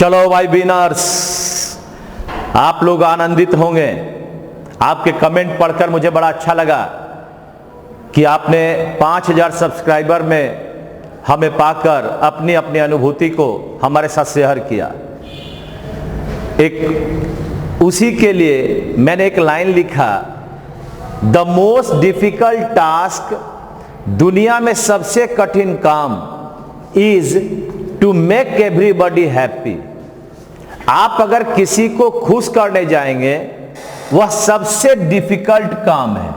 चलो भाई विनर्स, आप लोग आनंदित होंगे। आपके कमेंट पढ़कर मुझे बड़ा अच्छा लगा कि आपने 5000 सब्सक्राइबर में हमें पाकर अपनी अपनी अनुभूति को हमारे साथ शेयर किया। एक उसी के लिए मैंने एक लाइन लिखा, द मोस्ट डिफिकल्ट टास्क, दुनिया में सबसे कठिन काम is to make everybody happy. आप अगर किसी को खुश करने जाएंगे वह सबसे डिफिकल्ट काम है,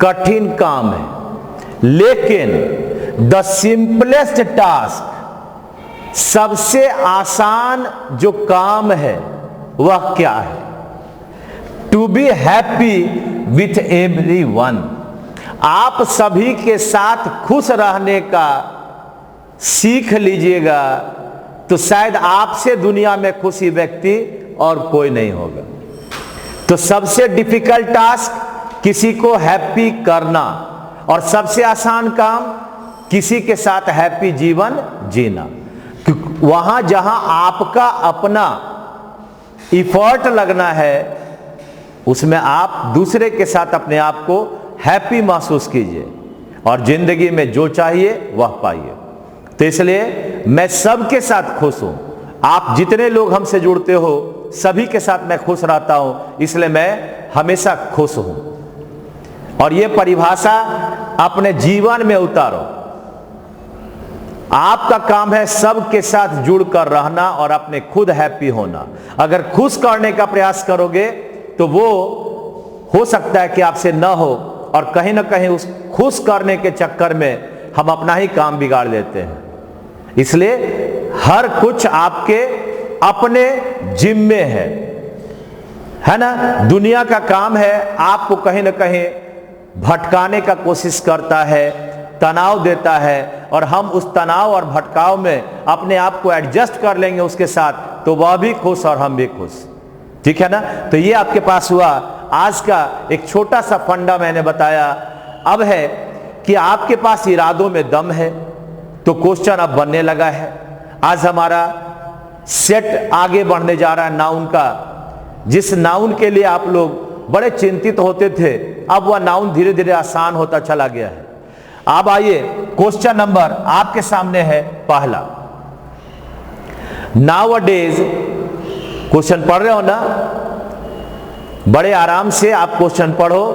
कठिन काम है। लेकिन द सिंपलेस्ट टास्क, सबसे आसान जो काम है वह क्या है? To be happy with everyone. आप सभी के साथ खुश रहने का सीख लीजिएगा तो शायद आपसे दुनिया में खुशी व्यक्ति और कोई नहीं होगा। तो सबसे डिफिकल्ट टास्क किसी को हैप्पी करना, और सबसे आसान काम किसी के साथ हैप्पी जीवन जीना। वहां जहां आपका अपना इफर्ट लगना है उसमें आप दूसरे के साथ अपने आप को हैप्पी महसूस कीजिए और जिंदगी में जो चाहिए वह पाइए। तो इसलिए मैं सबके साथ खुश हूं। आप जितने लोग हमसे जुड़ते हो सभी के साथ मैं खुश रहता हूं, इसलिए मैं हमेशा खुश हूं। और यह परिभाषा अपने जीवन में उतारो। आपका काम है सबके साथ जुड़कर रहना और अपने खुद हैप्पी होना। अगर खुश करने का प्रयास करोगे तो वो हो सकता है कि आपसे न हो, और कहीं ना कहीं उस खुश करने के चक्कर में हम अपना ही काम बिगाड़ लेते हैं। इसलिए हर कुछ आपके अपने जिम्मे है ना। दुनिया का काम है आपको कहीं ना कहीं भटकाने का कोशिश करता है, तनाव देता है, और हम उस तनाव और भटकाव में अपने आप को एडजस्ट कर लेंगे उसके साथ, तो वह भी खुश और हम भी खुश। ठीक है ना। तो ये आपके पास हुआ आज का एक छोटा सा फंडा मैंने बताया। अब है कि आपके पास इरादों में दम है तो क्वेश्चन अब बनने लगा है। आज हमारा सेट आगे बढ़ने जा रहा है नाउन का। जिस नाउन के लिए आप लोग बड़े चिंतित होते थे, अब वह नाउन धीरे धीरे आसान होता चला गया है। अब आइए, क्वेश्चन नंबर आपके सामने है पहला। नाउअडेज, क्वेश्चन पढ़ रहे हो ना? बड़े आराम से आप क्वेश्चन पढ़ो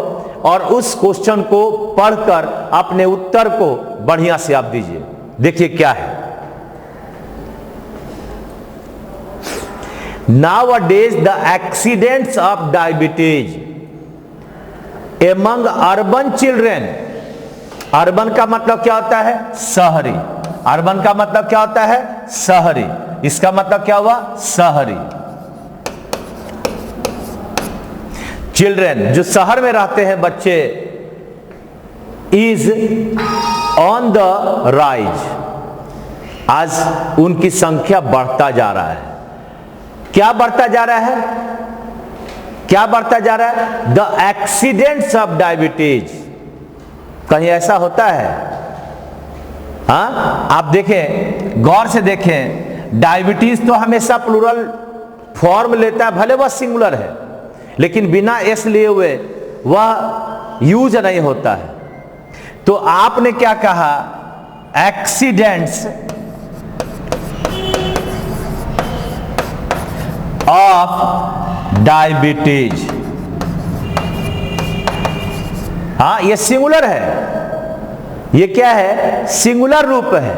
और उस क्वेश्चन को पढ़कर अपने उत्तर को बढ़िया से आप दीजिए। देखिए क्या है। Nowadays the accidents of diabetes among urban children, urban का मतलब क्या होता है? शहरी। अर्बन का मतलब क्या होता है? शहरी। इसका मतलब क्या हुआ? शहरी। चिल्ड्रेन, जो शहर में रहते हैं बच्चे, इज ऑन द राइज, आज उनकी संख्या बढ़ता जा रहा है। क्या बढ़ता जा रहा है? क्या बढ़ता जा रहा है? The accidents of diabetes. कहीं ऐसा होता है? हाँ, आप देखें, गौर से देखें, डायबिटीज तो हमेशा प्लूरल फॉर्म लेता है, भले वह सिंगुलर है, लेकिन बिना एस लिए हुए वह यूज नहीं होता है। तो आपने क्या कहा? Accidents of diabetes. हाँ, ये सिंगुलर है। ये क्या है? सिंगुलर रूप है।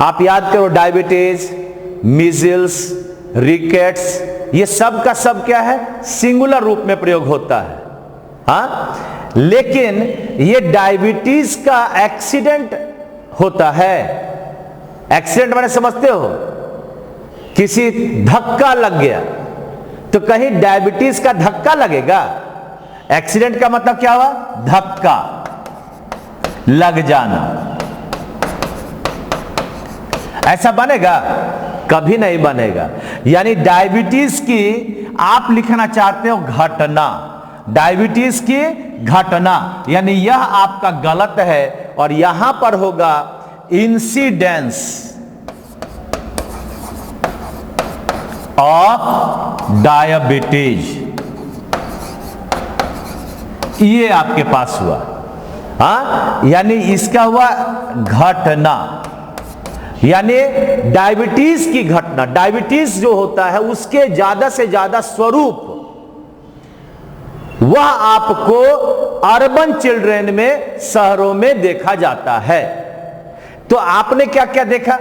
आप याद करो, डायबिटीज, मीजल्स, रिकेट्स, ये सब का सब क्या है? सिंगुलर रूप में प्रयोग होता है। हाँ, लेकिन ये डायबिटीज का एक्सीडेंट होता है। एक्सीडेंट मैंने समझते हो? किसी धक्का लग गया तो कहीं डायबिटीज का धक्का लगेगा? एक्सीडेंट का मतलब क्या हुआ? धक्का लग जाना। ऐसा बनेगा? कभी नहीं बनेगा। यानी डायबिटीज की आप लिखना चाहते हो घटना, डायबिटीज की घटना, यानी यह आपका गलत है और यहां पर होगा इंसिडेंस ऑफ डायबिटीज, ये आपके पास हुआ। हाँ, यानी इसका हुआ घटना, यानी डायबिटीज की घटना। डायबिटीज जो होता है उसके ज्यादा से ज्यादा स्वरूप वह आपको अर्बन चिल्ड्रेन में, शहरों में देखा जाता है। तो आपने क्या क्या देखा?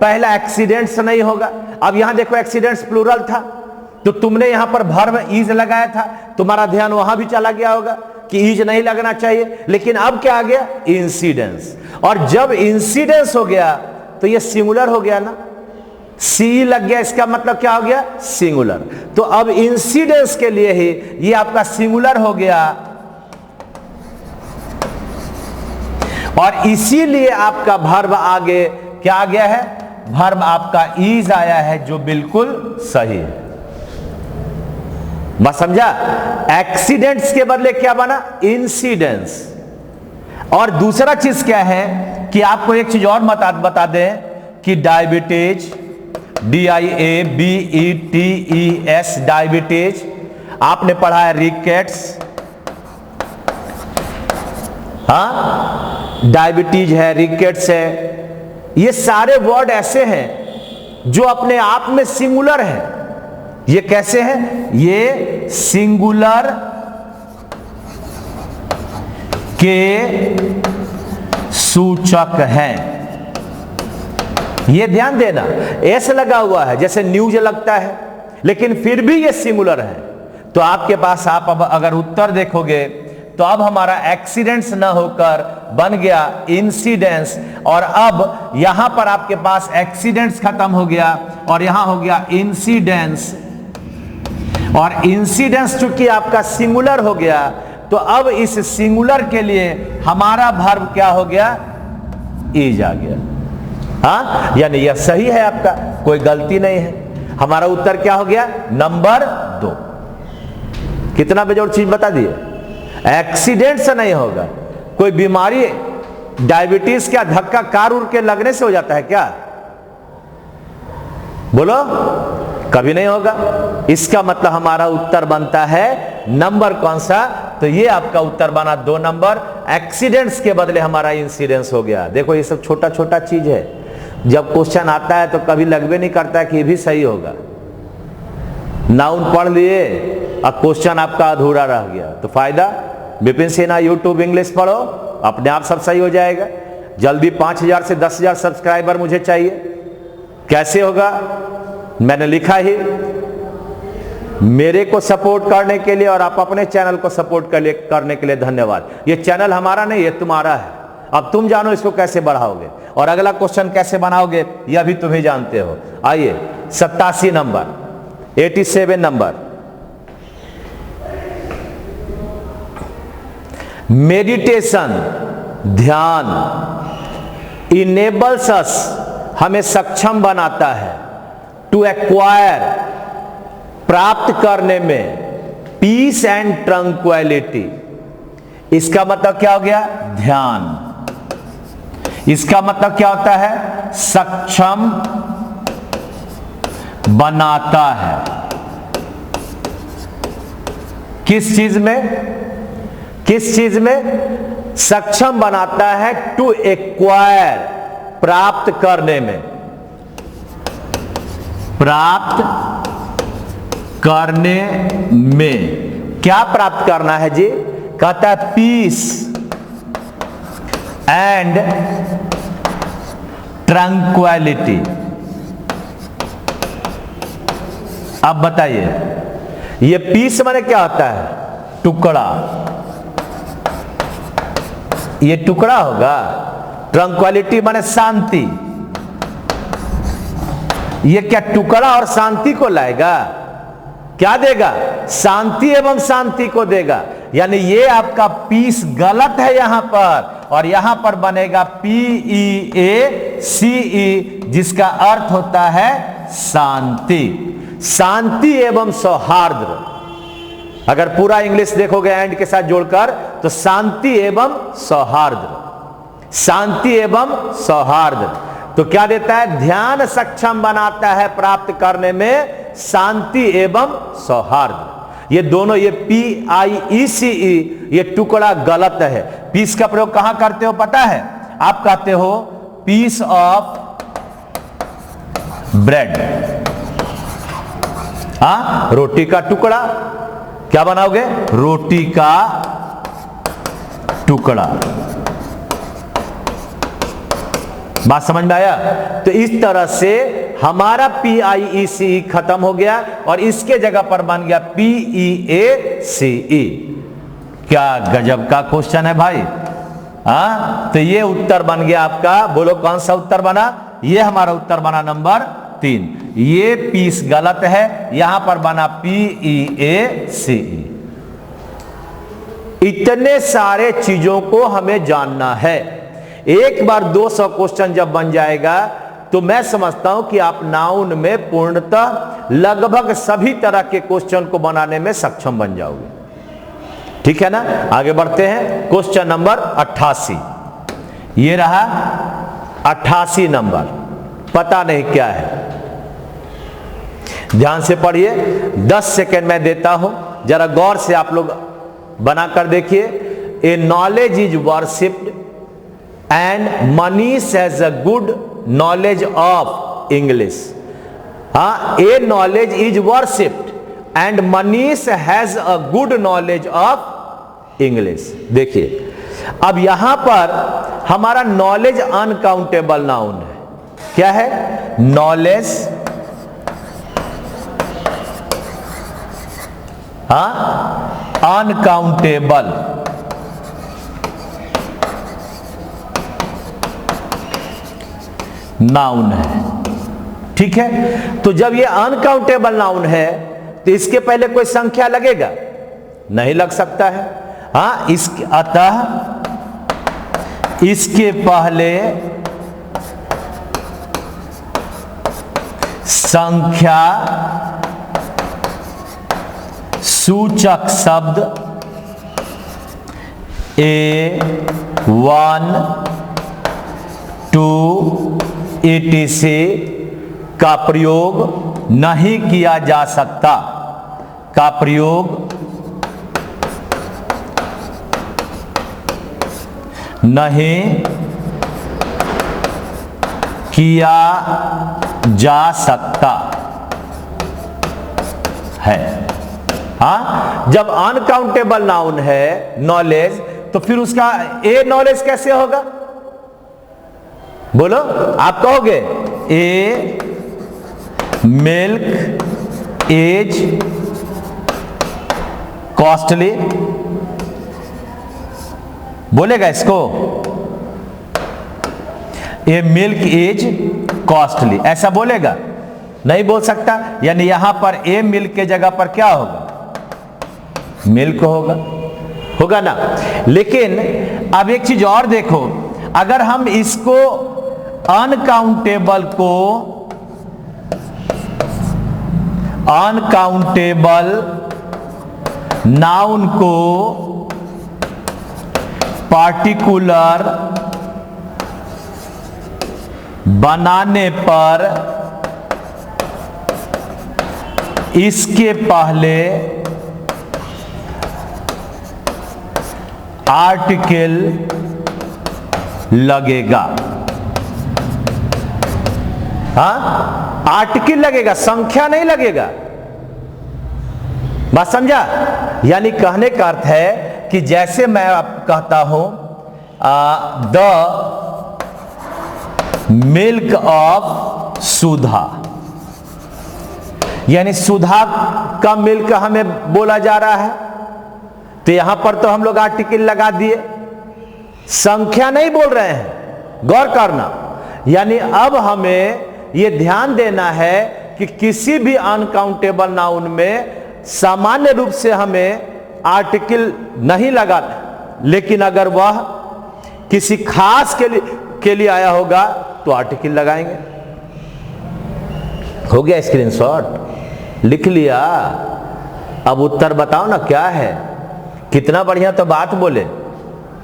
पहला, एक्सीडेंट्स नहीं होगा। अब यहां देखो एक्सीडेंट्स प्लूरल था, तो तुमने यहां पर वर्ब इज लगाया था, तुम्हारा ध्यान वहां भी चला गया होगा कि इज नहीं लगना चाहिए। लेकिन अब क्या आ गया? इंसिडेंस। और जब इंसिडेंस हो गया तो ये सिंगुलर हो गया ना, सी लग गया, इसका मतलब क्या हो गया? सिंगुलर। तो अब इंसिडेंस के लिए ही ये आपका सिंगुलर हो गया, और इसीलिए आपका वर्ब आगे क्या आ गया है? वर्ब आपका इज आया है, जो बिल्कुल सही है। बस समझा? एक्सीडेंट्स के बदले क्या बना? इंसिडेंस। और दूसरा चीज क्या है कि आपको एक चीज और बता दें कि डायबिटीज, DIABETES, डायबिटीज, आपने पढ़ा है रिकेट्स, हाँ, डायबिटीज है, रिकेट्स है। ये सारे वर्ड ऐसे हैं जो अपने आप में सिंगुलर है। ये कैसे हैं? ये सिंगुलर के सूचक हैं। ये ध्यान देना, एस लगा हुआ है जैसे न्यूज लगता है, लेकिन फिर भी ये सिंगुलर है। तो आपके पास, आप अब अगर उत्तर देखोगे तो अब हमारा एक्सीडेंट्स ना होकर बन गया इंसिडेंस, और अब यहां पर आपके पास एक्सीडेंट्स खत्म हो गया और यहां हो गया इंसिडेंस। और इंसिडेंस चूंकि आपका सिंगुलर हो गया, तो अब इस सिंगुलर के लिए हमारा वर्ब क्या हो गया? इज आ गया। हाँ, यानी यह सही है, आपका कोई गलती नहीं है। हमारा उत्तर क्या हो गया? नंबर 2। कितना बेजोड़ चीज बता दिए? एक्सीडेंट से नहीं होगा। कोई बीमारी, डायबिटीज क्या धक्का कार उड़ के लगने से हो जाता है क्या? बोलो, कभी नहीं होगा। इसका मतलब हमारा उत्तर बनता है नंबर कौन सा? तो ये आपका उत्तर बना 2 नंबर। एक्सीडेंट्स के बदले हमारा इंसिडेंस हो गया। देखो, ये सब छोटा छोटा चीज है, जब क्वेश्चन आता है तो कभी लगवे नहीं करता है कि ये भी सही होगा। नाउन पढ़ लिए और क्वेश्चन आपका अधूरा रह गया, तो फायदा? विपिन सिन्हा यूट्यूब इंग्लिश पढ़ो, अपने आप सब सही हो जाएगा। जल्दी 5000 से 10,000 सब्सक्राइबर मुझे चाहिए। कैसे होगा? मैंने लिखा ही, मेरे को सपोर्ट करने के लिए और आप अपने चैनल को सपोर्ट करने के लिए धन्यवाद। ये चैनल हमारा नहीं, ये तुम्हारा है। अब तुम जानो इसको कैसे बढ़ाओगे और अगला क्वेश्चन कैसे बनाओगे, यह भी तुम ही जानते हो। आइए 87 नंबर, 87 नंबर। मेडिटेशन, ध्यान, इनेबल्स अस, हमें सक्षम बनाता है, टू एक्वायर, प्राप्त करने में, पीस एंड ट्रंक्विलिटी। इसका मतलब क्या हो गया? ध्यान। इसका मतलब क्या होता है? सक्षम बनाता है। किस चीज में? किस चीज में सक्षम बनाता है? टू एक्वायर, प्राप्त करने में। प्राप्त करने में क्या प्राप्त करना है जी? कहता है पीस एंड ट्रंक्विलिटी। अब बताइए, ये पीस माने क्या होता है? टुकड़ा। ये टुकड़ा होगा। ट्रंक्विलिटी माने शांति। ये क्या टुकड़ा और शांति को लाएगा? क्या देगा? शांति एवं शांति को देगा। यानी ये आपका पीस गलत है यहां पर, और यहां पर बनेगा PEACE, जिसका अर्थ होता है शांति। शांति एवं सौहार्द। अगर पूरा इंग्लिश देखोगे एंड के साथ जोड़कर, तो शांति एवं सौहार्द। शांति एवं सौहार्द तो क्या देता है? ध्यान सक्षम बनाता है प्राप्त करने में शांति एवं सौहार्द। ये दोनों, ये PIECE, ये टुकड़ा गलत है। पीस का प्रयोग कहां करते हो पता है? आप कहते हो पीस ऑफ ब्रेड, रोटी का टुकड़ा। क्या बनाओगे? रोटी का टुकड़ा। बात समझ में आया? तो इस तरह से हमारा PIECE खत्म हो गया और इसके जगह पर बन गया PEACE। क्या गजब का क्वेश्चन है भाई। तो ये उत्तर बन गया आपका। बोलो कौन सा उत्तर बना? ये हमारा उत्तर बना नंबर 3। ये पीस गलत है, यहां पर बना PEACE। इतने सारे चीजों को हमें जानना है। एक बार 200 क्वेश्चन जब बन जाएगा तो मैं समझता हूं कि आप नाउन में पूर्णतः लगभग सभी तरह के क्वेश्चन को बनाने में सक्षम बन जाओगे। ठीक है ना? आगे बढ़ते हैं। Question number 88। ये रहा 88 नंबर। पता नहीं क्या है, ध्यान से पढ़िए। 10 सेकेंड मैं देता हूं, जरा गौर से आप लोग बनाकर देखिए। ए knowledge is worshipped and Manish has a good knowledge of English. A knowledge is worshipped and Manish has a good knowledge of English. देखिए, अब यहां पर हमारा नॉलेज अनकाउंटेबल नाउन है। क्या है? Knowledge uncountable. नाउन है। ठीक है? तो जब ये अनकाउंटेबल नाउन है तो इसके पहले कोई संख्या लगेगा? नहीं लग सकता है। अतः इसके पहले संख्या सूचक शब्द A1 2 etc का प्रयोग नहीं किया जा सकता। का प्रयोग नहीं किया जा सकता है। जब अनकाउंटेबल नाउन है नॉलेज, तो फिर उसका ए नॉलेज कैसे होगा? बोलो, आप कहोगे ए मिल्क इज कॉस्टली, बोलेगा इसको? ए मिल्क इज कॉस्टली ऐसा बोलेगा? नहीं बोल सकता। यानी यहां पर ए मिल्क के जगह पर क्या होगा? मिल्क होगा। होगा ना? लेकिन अब एक चीज और देखो, अगर हम इसको अनकाउंटेबल नाउन को पार्टिकुलर बनाने पर इसके पहले आर्टिकल लगेगा। आर्टिकल लगेगा, संख्या नहीं लगेगा। बात समझा? यानी कहने का अर्थ है कि जैसे मैं कहता हूं द मिल्क ऑफ सुधा, यानी सुधा का मिल्क हमें बोला जा रहा है, तो यहां पर तो हम लोग आर्टिकल लगा दिए, संख्या नहीं बोल रहे हैं। गौर करना। यानी अब हमें यह ध्यान देना है कि किसी भी अनकाउंटेबल नाउन में सामान्य रूप से हमें आर्टिकल नहीं लगाना, लेकिन अगर वह किसी खास के लिए आया होगा तो आर्टिकल लगाएंगे। हो गया स्क्रीनशॉट, लिख लिया। अब उत्तर बताओ ना क्या है। कितना बढ़िया तो बात बोले।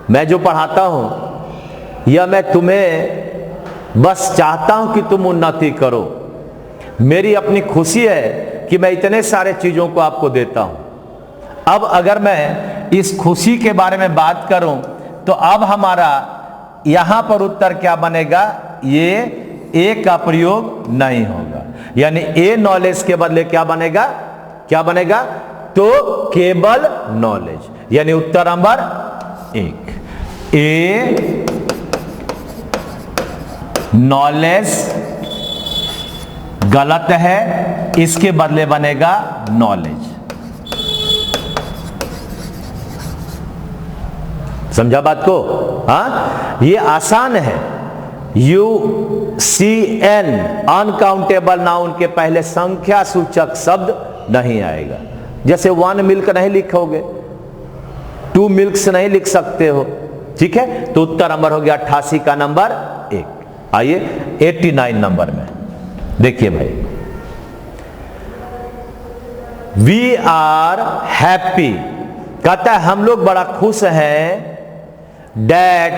मैं जो पढ़ाता हूं या मैं तुम्हें बस चाहता हूं कि तुम उन्नति करो। मेरी अपनी खुशी है कि मैं इतने सारे चीजों को आपको देता हूं। अब अगर मैं इस खुशी के बारे में बात करूं तो अब हमारा यहां पर उत्तर क्या बनेगा, ये ए का प्रयोग नहीं होगा, यानी ए नॉलेज के बदले क्या बनेगा, क्या बनेगा, तो केवल नॉलेज, यानी उत्तर नंबर 1 ए नॉलेज गलत है, इसके बदले बनेगा नॉलेज। समझा बात को? हाँ, ये आसान है। UCN अनकाउंटेबल नाउन के पहले संख्या सूचक शब्द नहीं आएगा। जैसे 1 मिल्क नहीं लिखोगे, 2 मिल्क्स नहीं लिख सकते हो, ठीक है। तो उत्तर नंबर हो गया 88 का नंबर 1। आइए 89 नंबर में देखिए भाई, वी आर हैप्पी, कहता है हम लोग बड़ा खुश हैं, that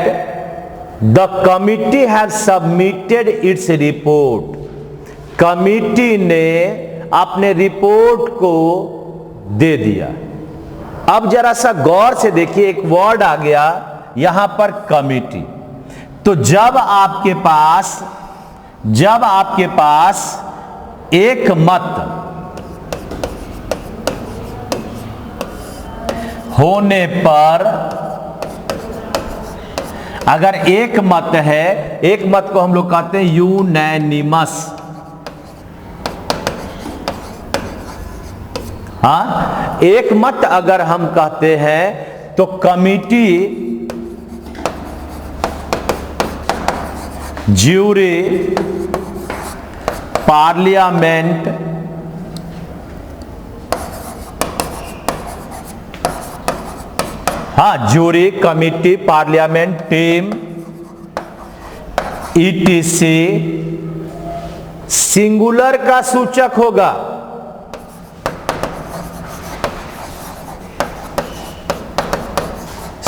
the committee has submitted its report, committee ने अपने रिपोर्ट को दे दिया। अब जरा सा गौर से देखिए, एक वर्ड आ गया यहां पर कमिटी। तो जब आपके पास एक मत होने पर, अगर एक मत है, एक मत को हम लोग कहते हैं यूनैनिमस, हाँ, एक मत अगर हम कहते हैं तो कमिटी, ज्यूरी, पार्लियामेंट, हाँ, jury, committee, parliament, team, ETC singular का सूचक होगा।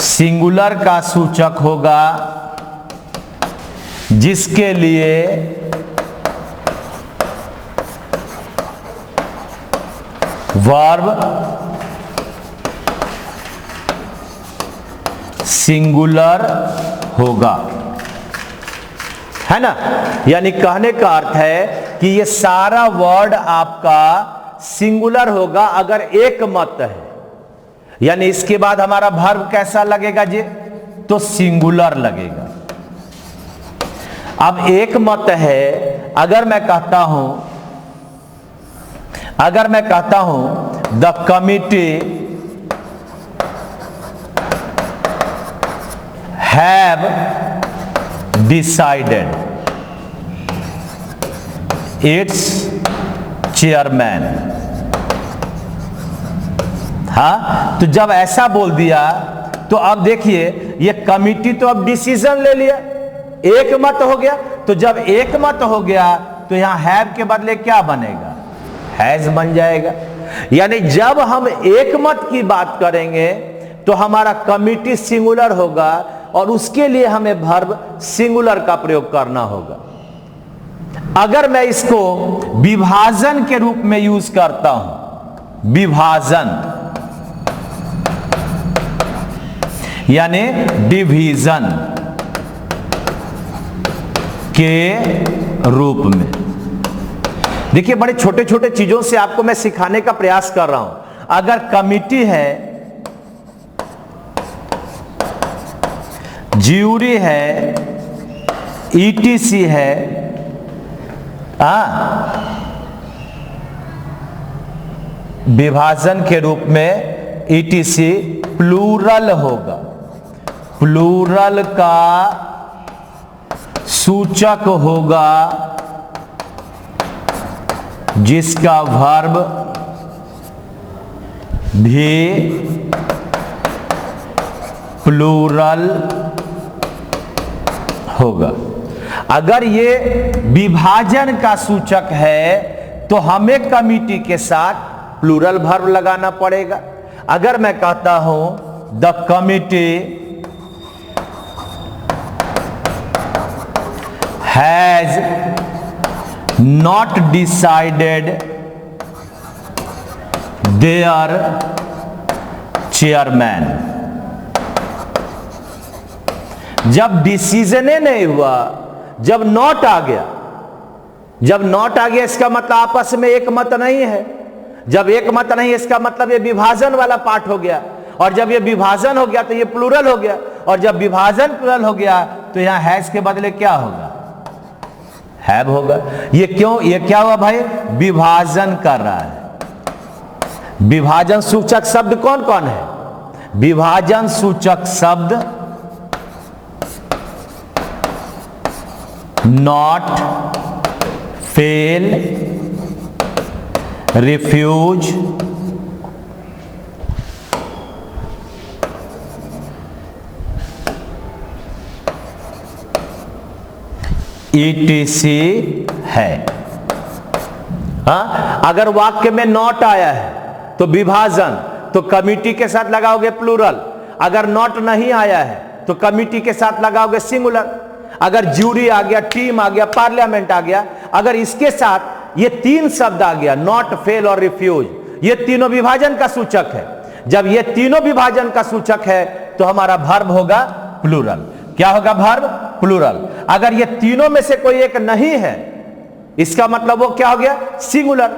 सिंगुलर का सूचक होगा जिसके लिए वर्ब सिंगुलर होगा, है ना। यानी कहने का अर्थ है कि ये सारा वर्ड आपका सिंगुलर होगा अगर एक मत है, यानी इसके बाद हमारा वर्ब कैसा लगेगा जी, तो सिंगुलर लगेगा। अब एक मत है, अगर मैं कहता हूं the committee have decided its chairman, हाँ, तो जब ऐसा बोल दिया तो अब देखिए ये कमिटी तो अब डिसीजन ले लिया, एक मत हो गया। तो जब एक मत हो गया तो यहां हैव के बदले क्या बनेगा, हैज बन जाएगा। यानी जब हम एक मत की बात करेंगे तो हमारा कमिटी सिंगुलर होगा और उसके लिए हमें वर्ब सिंगुलर का प्रयोग करना होगा। अगर मैं इसको विभाजन के रूप में यूज करता हूं, विभाजन यानी डिवीजन के रूप में, देखिए बड़े छोटे छोटे चीजों से आपको मैं सिखाने का प्रयास कर रहा हूं। अगर कमिटी है, ज्यूरी है, ETC है, विभाजन के रूप में ETC प्लूरल होगा, प्लूरल का सूचक होगा जिसका वर्ब भी प्लूरल होगा। अगर ये विभाजन का सूचक है तो हमें कमिटी के साथ प्लूरल वर्ब लगाना पड़ेगा। अगर मैं कहता हूं the committee has not decided their chairman. जब डिसीजन नहीं हुआ, जब नॉट आ गया, जब नॉट आ गया इसका मतलब आपस में एक मत नहीं है। जब एक मत नहीं है इसका मतलब ये विभाजन वाला पार्ट हो गया, और जब ये विभाजन हो गया तो ये प्लूरल हो गया, और जब विभाजन प्लूरल हो गया तो यहां हैज के बदले क्या होगा? हैव होगा। ये क्यों? ये क्या हुआ भाई? विभाजन कर रहा है। विभाजन सूचक शब्द कौन कौन है? विभाजन सूचक शब्द नॉट, फेल, रिफ्यूज, ETC है। हाँ, अगर वाक्य में नॉट आया है तो विभाजन, तो कमिटी के साथ लगाओगे प्लूरल। अगर नॉट नहीं आया है तो कमिटी के साथ लगाओगे सिंगुलर। अगर ज्यूरी आ गया, टीम आ गया, पार्लियामेंट आ गया, अगर इसके साथ ये तीन शब्द आ गया, नॉट, फेल और रिफ्यूज, ये तीनों विभाजन का सूचक है। जब ये तीनों विभाजन का सूचक है तो हमारा वर्ब होगा प्लूरल। क्या होगा? Verb plural. अगर ये तीनों में से कोई एक नहीं है इसका मतलब वो क्या हो गया? Singular.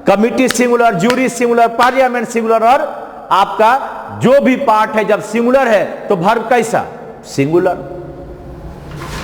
Committee singular, jury singular, parliament singular, और आपका जो भी पार्ट है जब सिंगुलर है तो वर्ब कैसा? सिंगुलर।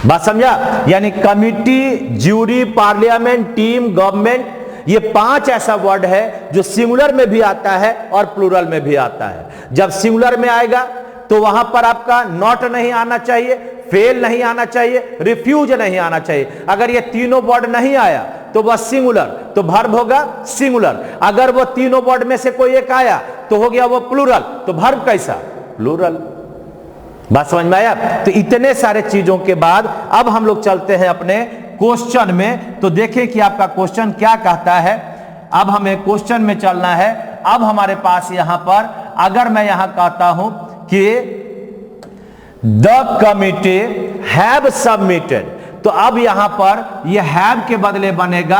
बात समझा? यानी committee, jury, parliament, team, government, ये पांच ऐसा वर्ड है जो सिंगुलर में भी आता है और प्लूरल में भी आता है। जब सिंगुलर में आएगा तो वहां पर आपका नॉट नहीं आना चाहिए, फेल नहीं आना चाहिए, रिफ्यूज नहीं आना चाहिए। अगर ये तीनों वर्ड नहीं आया तो वह सिंगुलर, तो वर्ब होगा सिंगुलर। अगर वो तीनों वर्ड में से कोई एक आया तो हो गया वो प्लूरल, तो वर्ब कैसा? प्लूरल। बात समझ में आया? तो इतने सारे चीजों के बाद अब हम लोग चलते हैं अपने क्वेश्चन में। तो देखें कि आपका क्वेश्चन क्या कहता है। अब हमें क्वेश्चन में चलना है। अब हमारे पास यहां पर अगर मैं यहां कहता हूं कि द कमिटी हैव सबमिटेड, तो अब यहां पर यह हैव के बदले बनेगा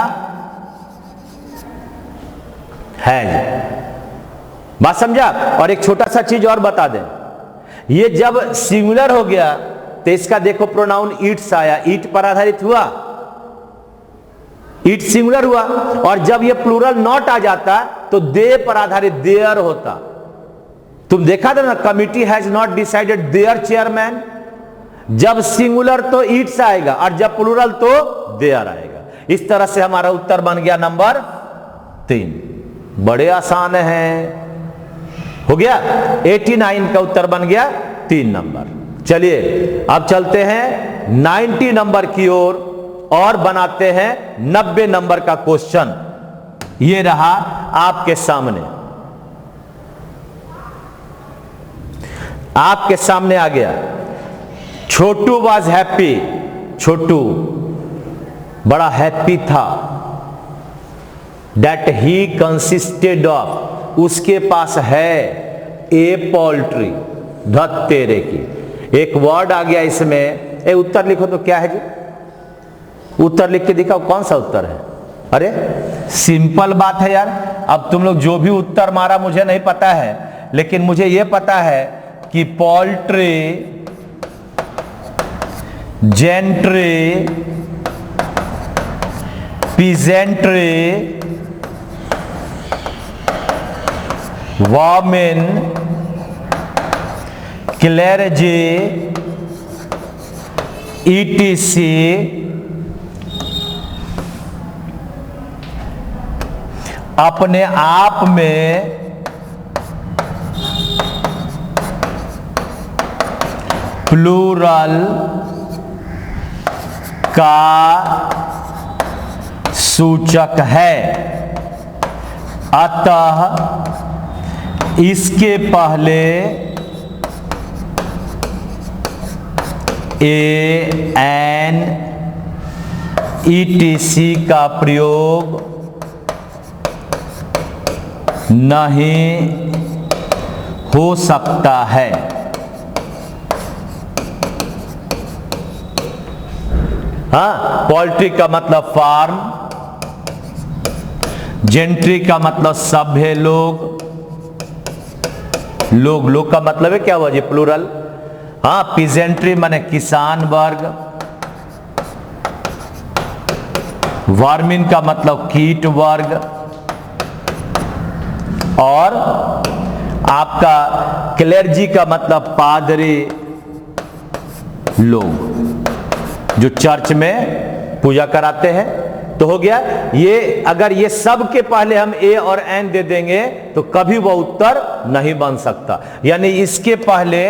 हैज। बात समझा? और एक छोटा सा चीज और बता दें, ये जब सिंगुलर हो गया तो इसका देखो प्रोनाउन इट्स आया, ईट पर आधारित हुआ, इट सिंगुलर हुआ। और जब ये प्लूरल नॉट आ जाता तो दे पर आधारित देयर होता। तुम देखा था ना, committee has not decided their chairman. जब सिंगुलर तो इट्स आएगा और जब प्लूरल तो देयर आएगा। इस तरह से हमारा उत्तर बन गया नंबर 3। बड़े आसान हैं। हो गया 89 का उत्तर बन गया 3 नंबर। चलिए अब चलते हैं 90 नंबर की ओर और बनाते हैं 90 नंबर का क्वेश्चन। ये रहा आपके सामने, आपके सामने आ गया। छोटू वॉज हैप्पी, छोटू बड़ा हैप्पी था। दैट ही कंसिस्टेड ऑफ, उसके पास है ए पोल्ट्री, धत तेरे की। एक वर्ड आ गया इसमें। ए उत्तर लिखो तो क्या है जी? उत्तर लिख के दिखाओ, कौन सा उत्तर है? अरे सिंपल बात है यार। अब तुम लोग जो भी उत्तर मारा मुझे नहीं पता है, लेकिन मुझे यह पता है कि poultry, gentry, peasantry, women, clergy, ETC, अपने आप में प्लूरल का सूचक है। अतः इसके पहले ए एन ईटीसी का प्रयोग नहीं हो सकता है। हाँ, पोल्ट्री का मतलब फार्म, जेंट्री का मतलब सभ्य लोग, लोग का मतलब है क्या हुआ जी, प्लूरल। हाँ, पीजेंट्री माने किसान वर्ग, वर्मिन का मतलब कीट वर्ग, और आपका क्लेर्जी का मतलब पादरी लोग जो चर्च में पूजा कराते हैं। तो हो गया ये। अगर ये सब के पहले हम ए और एन दे देंगे तो कभी वो उत्तर नहीं बन सकता, यानी इसके पहले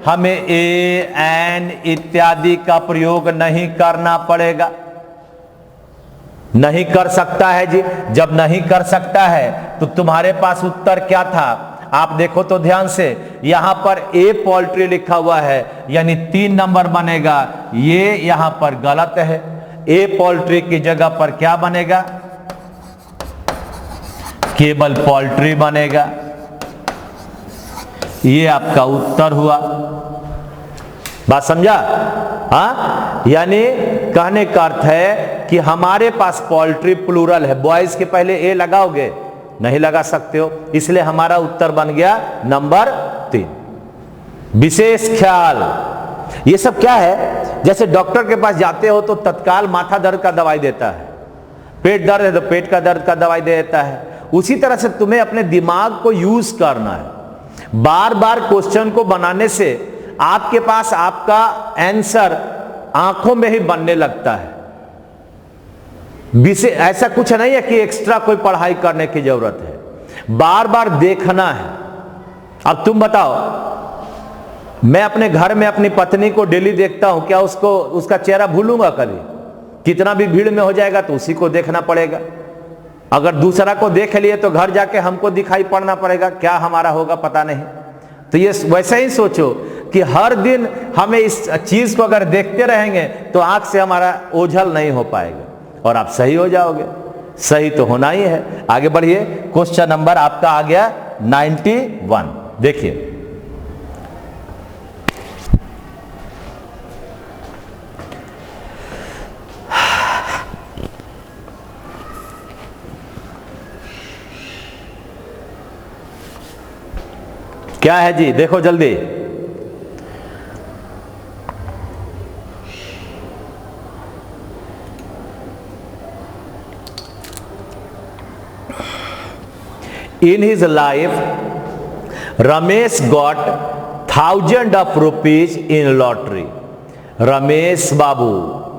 हमें ए एन इत्यादि का प्रयोग नहीं करना पड़ेगा। नहीं कर सकता है जी। जब नहीं कर सकता है तो तुम्हारे पास उत्तर क्या था, आप देखो तो ध्यान से, यहां पर ए पोल्ट्री लिखा हुआ है, यानी 3 नंबर बनेगा। ये यहां पर गलत है। ए पोल्ट्री की जगह पर क्या बनेगा, केवल पोल्ट्री बनेगा। ये आपका उत्तर हुआ। बात समझा? हाँ, यानी कहने का अर्थ है कि हमारे पास पोल्ट्री प्लूरल है। बॉयज के पहले ए लगाओगे, नहीं लगा सकते हो, इसलिए हमारा उत्तर बन गया नंबर 3। विशेष ख्याल, ये सब क्या है, जैसे डॉक्टर के पास जाते हो तो तत्काल माथा दर्द का दवाई देता है, पेट दर्द है तो पेट का दर्द का दवाई दे देता है। उसी तरह से तुम्हें अपने दिमाग को यूज करना है। बार बार क्वेश्चन को बनाने से आपके पास आपका आंसर आंखों में ही बनने लगता है। ऐसा कुछ नहीं है कि एक्स्ट्रा कोई पढ़ाई करने की जरूरत है, बार बार देखना है। अब तुम बताओ, मैं अपने घर में अपनी पत्नी को डेली देखता हूं, क्या उसका चेहरा भूलूंगा कभी? कितना भी भीड़ में हो जाएगा तो उसी को देखना पड़ेगा। अगर दूसरा को देख लिए तो घर जाके हमको दिखाई पड़ना पड़ेगा, क्या हमारा होगा पता नहीं। तो ये वैसे ही सोचो कि हर दिन हमें इस चीज को अगर देखते रहेंगे तो आंख से हमारा ओझल नहीं हो पाएगा और आप सही हो जाओगे। सही तो होना ही है। आगे बढ़िए, क्वेश्चन नंबर आपका आ गया 91। देखिए, क्या है जी, देखो जल्दी। In his life, Ramesh got 1000 of rupees in lottery. Ramesh बाबू,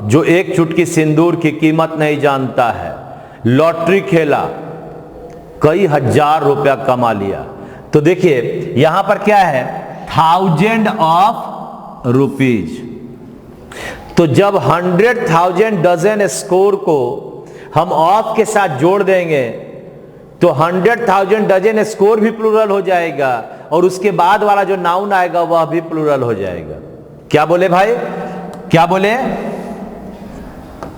जो एक चुटकी सिंदूर की कीमत नहीं जानता है, लॉटरी खेला, कई हजार रुपया कमा लिया। तो देखिए यहां पर क्या है, 1000 ऑफ रुपीज। तो जब 100,000 डजन स्कोर को हम ऑफ के साथ जोड़ देंगे तो 100,000 डजन स्कोर भी प्लूरल हो जाएगा और उसके बाद वाला जो नाउन आएगा वह भी प्लूरल हो जाएगा। क्या बोले भाई, क्या बोले?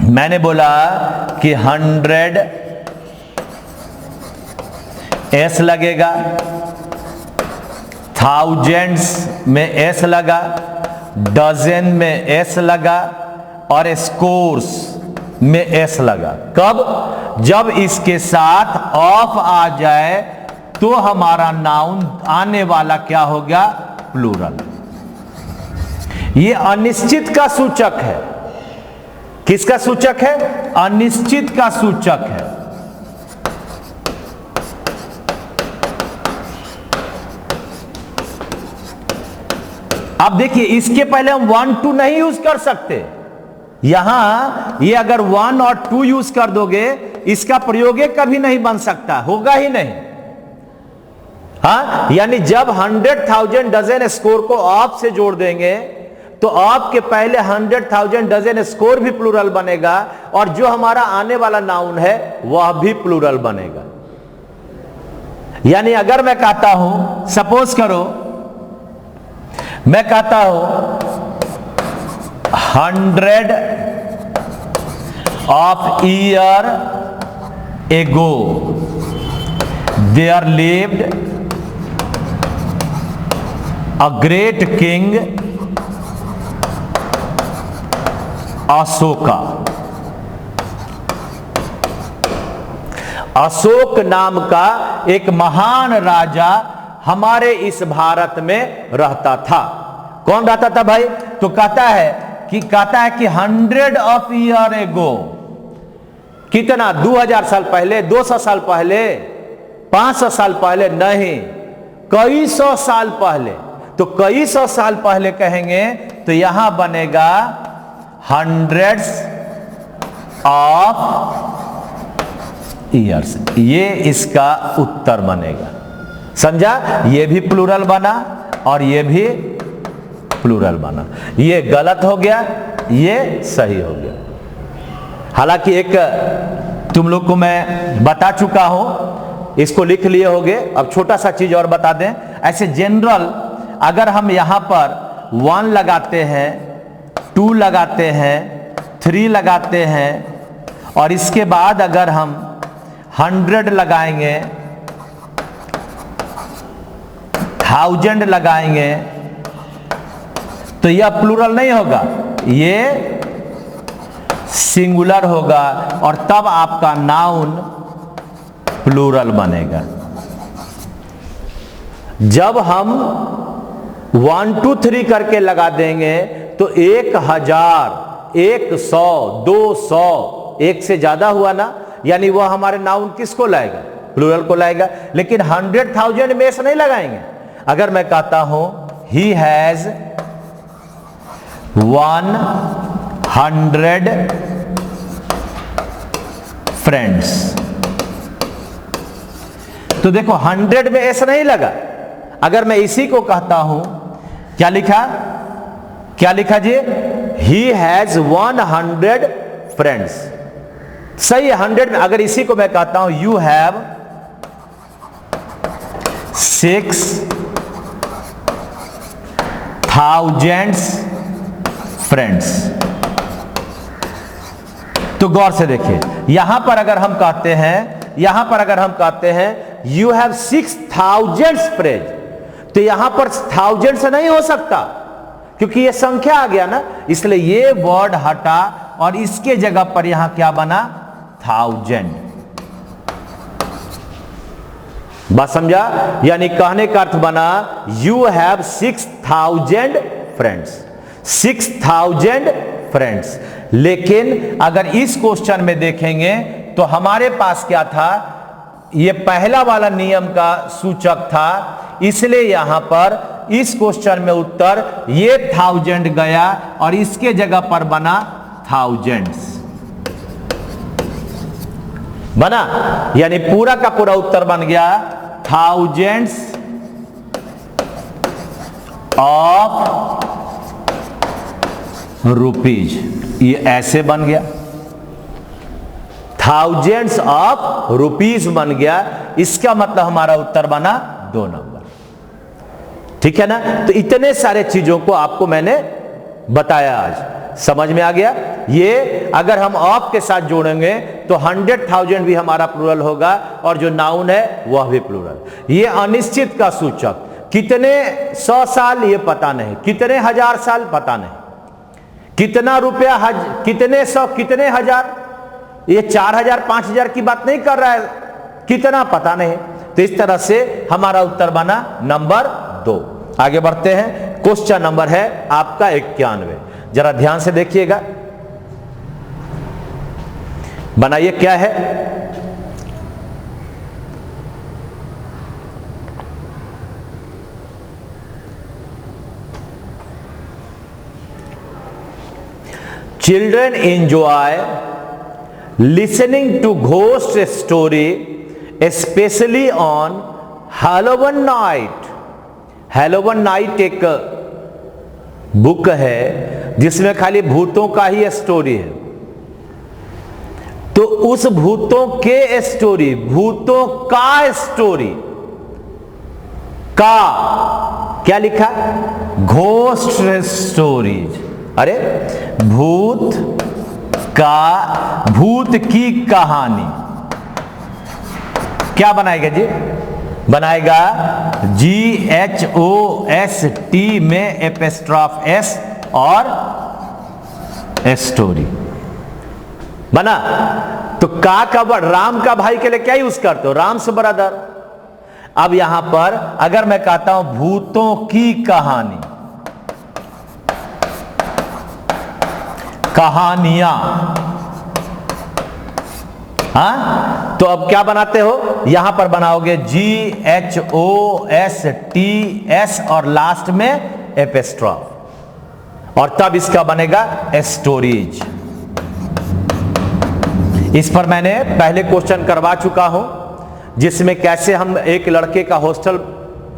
मैंने बोला कि 100 एस लगेगा, थाउजेंड्स में एस लगा, डजन में एस लगा और स्कोर्स में एस लगा। कब? जब इसके साथ ऑफ आ जाए तो हमारा नाउन आने वाला क्या होगा, प्लूरल। ये अनिश्चित का सूचक है। किसका सूचक है? अनिश्चित का सूचक है। अब देखिए, इसके पहले हम 1 2 नहीं यूज कर सकते। यहां ये अगर 1 और 2 यूज कर दोगे, इसका प्रयोग कभी नहीं बन सकता, होगा ही नहीं। हाँ, यानी जब 100,000 डजन स्कोर को ऑफ से जोड़ देंगे तो ऑफ के पहले 100,000 डजन स्कोर भी प्लूरल बनेगा और जो हमारा आने वाला नाउन है वह भी प्लूरल बनेगा। यानी अगर मैं कहता हूं, सपोज करो मैं कहता हूं 100 of year ago there lived a great king Ashoka. Ashok नाम का एक महान राजा हमारे इस भारत में रहता था। कौन रहता था भाई? तो कहता है कि 100 ऑफ ईयर एगो, कितना 2000 साल पहले, 200 साल पहले, 500 साल पहले नहीं, कई सौ साल पहले। तो कई सौ साल पहले कहेंगे तो यहां बनेगा हंड्रेड्स ऑफ ईयर्स, ये इसका उत्तर बनेगा। समझा? ये भी प्लूरल बना और ये भी प्लूरल बना। ये गलत हो गया, ये सही हो गया। हालांकि एक तुम लोग को मैं बता चुका हूं, इसको लिख लिए होगे। अब छोटा सा चीज और बता दें। ऐसे जनरल अगर हम यहां पर 1 लगाते हैं, 2 लगाते हैं, 3 लगाते हैं और इसके बाद अगर हम 100 लगाएंगे, 1000 लगाएंगे, तो यह प्लूरल नहीं होगा, ये सिंगुलर होगा और तब आपका नाउन प्लूरल बनेगा। जब हम 1 2 3 करके लगा देंगे तो 1000, 100, 200, एक से ज्यादा हुआ ना, यानी वह हमारे नाउन किसको लाएगा? प्लूरल को लाएगा। लेकिन 100,000 में ऐसा नहीं लगाएंगे। अगर मैं कहता हूं ही हैज 100 फ्रेंड्स, तो देखो 100 में ऐसा नहीं लगा। अगर मैं इसी को कहता हूं, क्या लिखा? क्या लिखा जी? He has 100 friends. सही है 100 में। अगर इसी को मैं कहता हूं यू हैव 6,000 फ्रेंड्स। तो गौर से देखिए, यहां पर अगर हम कहते हैं यू हैव 6,000 फ्रेंड्स, तो यहां पर 1000 से नहीं हो सकता क्योंकि यह संख्या आ गया ना, इसलिए ये वर्ड हटा और इसके जगह पर यहां क्या बना? 1000। बात समझा? यानी कहने का अर्थ बना यू हैव 6,000 फ्रेंड्स, 6,000 फ्रेंड्स। लेकिन अगर इस क्वेश्चन में देखेंगे तो हमारे पास क्या था? ये पहला वाला नियम का सूचक था, इसलिए यहां पर इस क्वेश्चन में उत्तर ये 1000 गया और इसके जगह पर बना thousands बना। यानी पूरा का पूरा उत्तर बन गया thousands ऑफ रुपीज। ये ऐसे बन गया, thousands ऑफ रुपीज बन गया। इसका मतलब हमारा उत्तर बना 2 नंबर। ठीक है ना? तो इतने सारे चीजों को आपको मैंने बताया आज, समझ में आ गया? ये अगर हम ऑफ के साथ जोड़ेंगे तो 100,000 भी हमारा प्लूरल होगा और जो नाउन है वह भी प्लूरल। ये अनिश्चित का सूचक, कितने 100 साल ये पता नहीं, कितने 1000 साल पता नहीं, कितना रुपया कितने 100 कितने 1000, ये 4000 5000 की बात नहीं कर रहा है, कितना पता नहीं। तो इस तरह से हमारा उत्तर बना नंबर 2। आगे बढ़ते हैं। क्वेश्चन नंबर है आपका 91। जरा ध्यान से देखिएगा, बनाइए क्या है। Children enjoy listening to ghost story, especially on Halloween night. Halloween night एक बुक है जिसमें खाली भूतों का ही स्टोरी है। तो उस भूतों के स्टोरी, भूतों का स्टोरी का क्या लिखा? Ghost stories. अरे भूत का, भूत की कहानी क्या बनाएगा जी? बनाएगा GHOST में एपिस्ट्रॉफ S और स्टोरी बना। तो राम का भाई के लिए क्या यूज करते हो? राम्स ब्रदर। अब यहां पर अगर मैं कहता हूं भूतों की कहानी, कहानियां, हाँ, तो अब क्या बनाते हो? यहां पर बनाओगे GHOSTS और लास्ट में एपिस्ट्रॉफ, और तब इसका बनेगा स्टोरीज। इस पर मैंने पहले क्वेश्चन करवा चुका हूं, जिसमें कैसे हम एक लड़के का हॉस्टल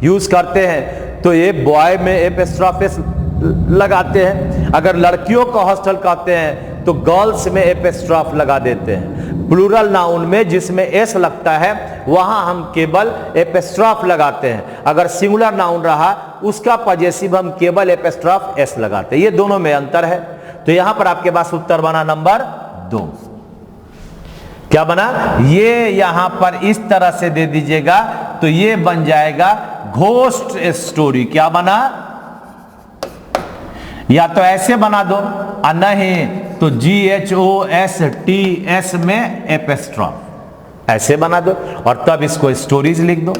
यूज करते हैं तो ये बॉय में एपिस्ट्रॉफ लगाते हैं, अगर लड़कियों का हॉस्टल कहते हैं तो गर्ल्स में एपिस्ट्रॉफ लगा देते हैं। प्लूरल नाउन में जिसमें एस लगता है वहां हम केवल एपिस्ट्रॉफ लगाते हैं, अगर सिंगुलर नाउन रहा उसका पजेसिव हम केवल एपिस्ट्रॉफ एस लगाते हैं। ये दोनों में अंतर है। तो यहां पर आपके पास उत्तर बना नंबर 2। क्या बना? ये यहां पर इस तरह से दे दीजिएगा तो ये बन जाएगा घोस्ट स्टोरी। क्या बना? या तो ऐसे बना दो और नहीं तो GHOSTS में एपिस्ट्रॉफ, ऐसे बना दो और तब इसको स्टोरीज लिख दो।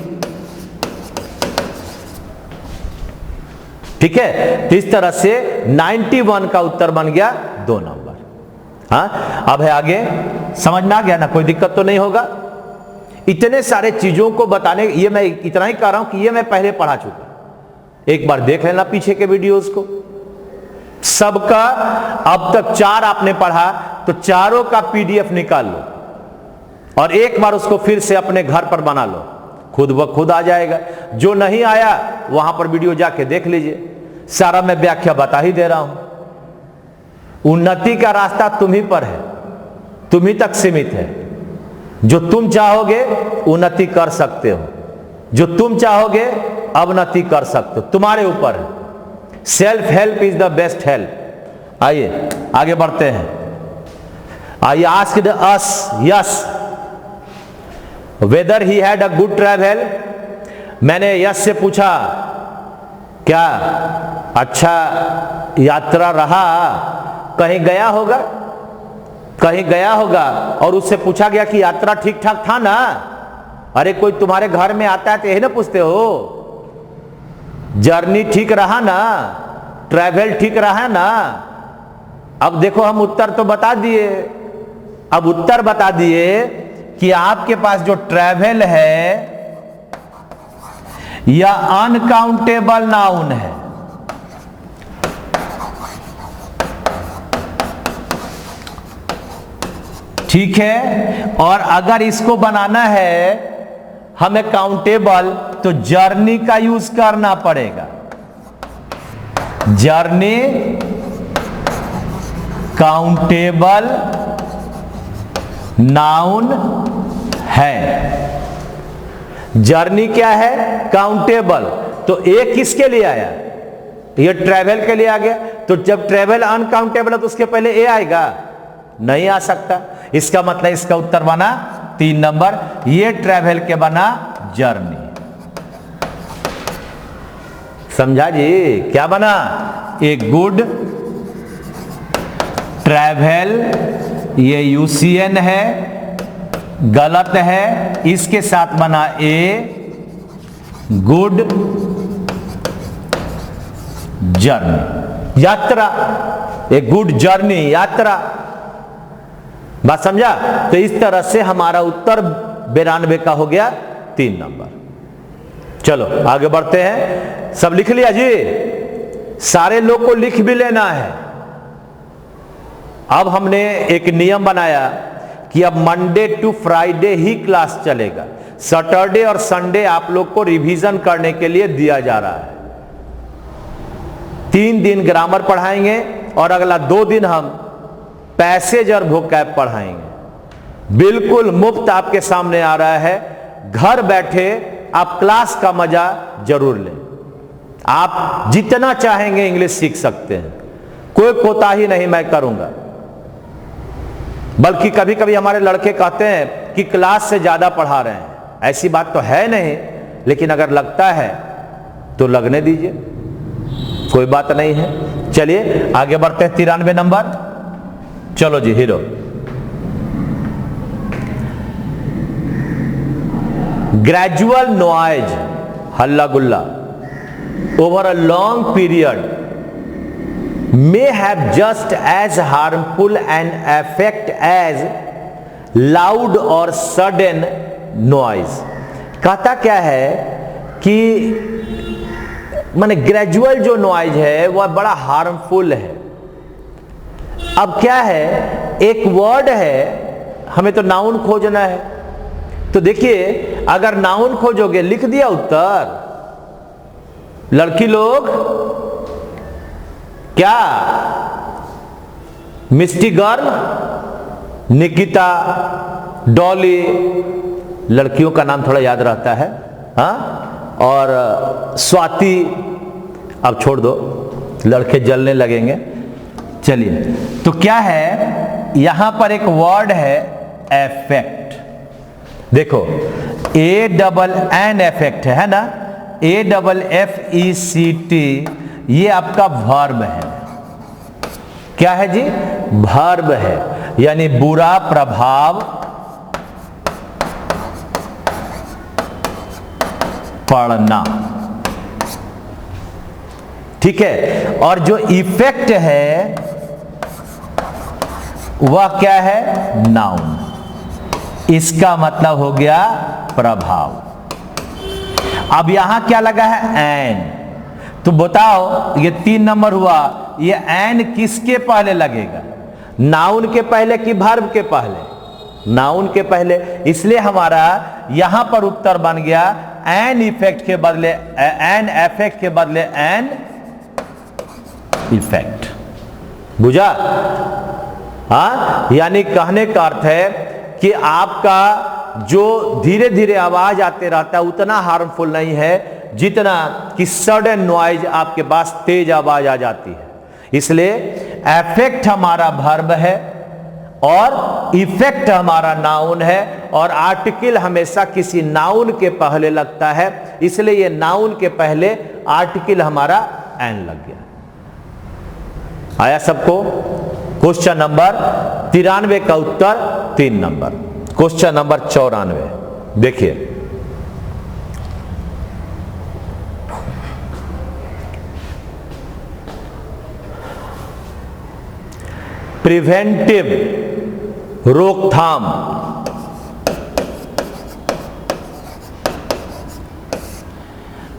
ठीक है, तो इस तरह से 91 का उत्तर बन गया 2 नंबर। हाँ, अब है आगे, समझ में आ गया ना? कोई दिक्कत तो नहीं होगा। इतने सारे चीजों को बताने, ये मैं इतना ही कह रहा हूं कि ये मैं पहले पढ़ा चुका, एक बार देख लेना पीछे के वीडियोस को। सबका अब तक 4 आपने पढ़ा तो चारों का PDF निकाल लो और एक बार उसको फिर से अपने घर पर बना लो, खुद ब खुद आ जाएगा। जो नहीं आया वहां पर वीडियो जाके देख लीजिए, सारा मैं व्याख्या बता ही दे रहा हूं। उन्नति का रास्ता तुम ही पर है, तुम ही तक सीमित है। जो तुम चाहोगे उन्नति कर सकते हो, जो तुम चाहोगे अवनति कर सकते हो, तुम्हारे ऊपर है। Self help is the best help. आइए आगे बढ़ते हैं। आइए, asked us yes weather he had a good travel. मैंने यस से पूछा क्या अच्छा यात्रा रहा, कहीं गया होगा, कहीं गया होगा, और उससे पूछा गया कि यात्रा ठीक ठाक था ना। अरे कोई तुम्हारे घर में आता है तो यही ना पूछते हो, जर्नी ठीक रहा ना, ट्रैवल ठीक रहा ना। अब देखो हम उत्तर तो बता दिए, अब उत्तर बता दिए कि आपके पास जो ट्रैवल है या अनकाउंटेबल नाउन है। ठीक है, और अगर इसको बनाना है हमें काउंटेबल तो जर्नी का यूज करना पड़ेगा। जर्नी काउंटेबल नाउन है। जर्नी क्या है? काउंटेबल। तो ए किसके लिए आया? ये ट्रैवल के लिए आ गया। तो जब ट्रैवल अनकाउंटेबल है तो उसके पहले ए आएगा? नहीं आ सकता। इसका मतलब इसका उत्तर बना 3 नंबर। ये ट्रैवल के बना जर्नी। समझा जी? क्या बना? ए गुड ट्रैवल, ये UCN है, गलत है, इसके साथ बना ए गुड जर्नी, यात्रा। ए गुड जर्नी, यात्रा। बात समझा? तो इस तरह से हमारा उत्तर 92 का हो गया 3 नंबर। चलो आगे बढ़ते हैं। सब लिख लिया जी? सारे लोग को लिख भी लेना है। अब हमने एक नियम बनाया कि अब मंडे टू फ्राइडे ही क्लास चलेगा। सैटरडे और संडे आप लोग को रिवीजन करने के लिए दिया जा रहा है। 3 दिन ग्रामर पढ़ाएंगे और अगला 2 दिन हम पैसेज और वोकैब पढ़ाएंगे। बिल्कुल मुफ्त आपके सामने आ रहा है। घर बैठे आप क्लास का मजा जरूर लें। आप जितना चाहेंगे इंग्लिश सीख सकते हैं, कोई कोताही नहीं मैं करूंगा। बल्कि कभी कभी हमारे लड़के कहते हैं कि क्लास से ज्यादा पढ़ा रहे हैं। ऐसी बात तो है नहीं, लेकिन अगर लगता है तो लगने दीजिए, कोई बात नहीं है। चलिए आगे बढ़ते हैं। 93 नंबर। चलो जी हीरो। ग्रेजुअल नॉइज, हल्ला गुल्ला, over a long period may have just as harmful an effect as loud or sudden noise। कहता क्या है कि माने ग्रेजुअल जो नॉइज है वह बड़ा हार्मफुल है। अब क्या है, एक वर्ड है, हमें तो नाउन खोजना है, तो देखिए अगर नाउन खोजोगे, लिख दिया उत्तर लड़की लोग, क्या मिस्टी गर्ल, निकिता, डॉली, लड़कियों का नाम थोड़ा याद रहता है, हाँ, और स्वाति, अब छोड़ दो, लड़के जलने लगेंगे। चलिए, तो क्या है, यहां पर एक वर्ड है एफेक्ट। देखो ANN एफेक्ट है ना, AFFECT, ये आपका वर्ब है। क्या है जी? वर्ब है, यानी बुरा प्रभाव पड़ना, ठीक है। और जो इफेक्ट है वह क्या है? नाउन। इसका मतलब हो गया प्रभाव। अब यहां क्या लगा है? एन। तो बताओ, ये 3 नंबर हुआ, ये एन किसके पहले लगेगा? नाउन के पहले कि वर्ब के पहले? नाउन के पहले। इसलिए हमारा यहां पर उत्तर बन गया एन इफेक्ट के बदले एन एफेक्ट के बदले एन इफेक्ट। बुझा? हाँ, यानी कहने का अर्थ है कि आपका जो धीरे धीरे आवाज आते रहता है उतना हार्मफुल नहीं है जितना कि सडन नॉइज आपके पास तेज आवाज आ जाती है। इसलिए एफेक्ट हमारा वर्ब है और इफेक्ट हमारा नाउन है, और आर्टिकल हमेशा किसी नाउन के पहले लगता है, इसलिए ये नाउन के पहले आर्टिकल हमारा एन लग गया। आया सबको? क्वेश्चन नंबर 93 का उत्तर 3 नंबर। क्वेश्चन नंबर 94 देखिए, प्रिवेंटिव रोकथाम,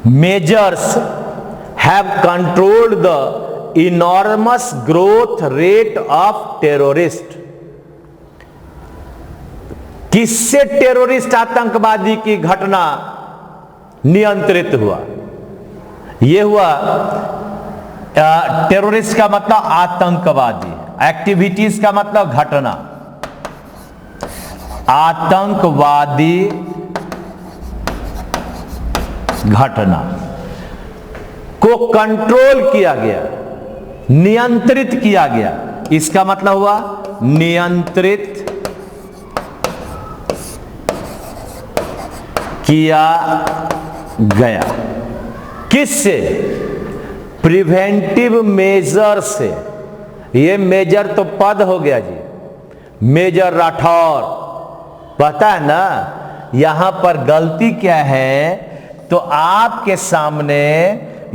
measures have controlled the enormous growth rate of terrorist। किससे टेररिस्ट आतंकवादी की घटना नियंत्रित हुआ? यह हुआ, टेररिस्ट का मतलब आतंकवादी, एक्टिविटीज का मतलब घटना, आतंकवादी घटना को कंट्रोल किया गया, नियंत्रित किया गया। इसका मतलब हुआ नियंत्रित किया गया। किससे? प्रिवेंटिव मेजर से। ये मेजर तो पद हो गया जी, मेजर राठौर, पता है ना। यहां पर गलती क्या है, तो आपके सामने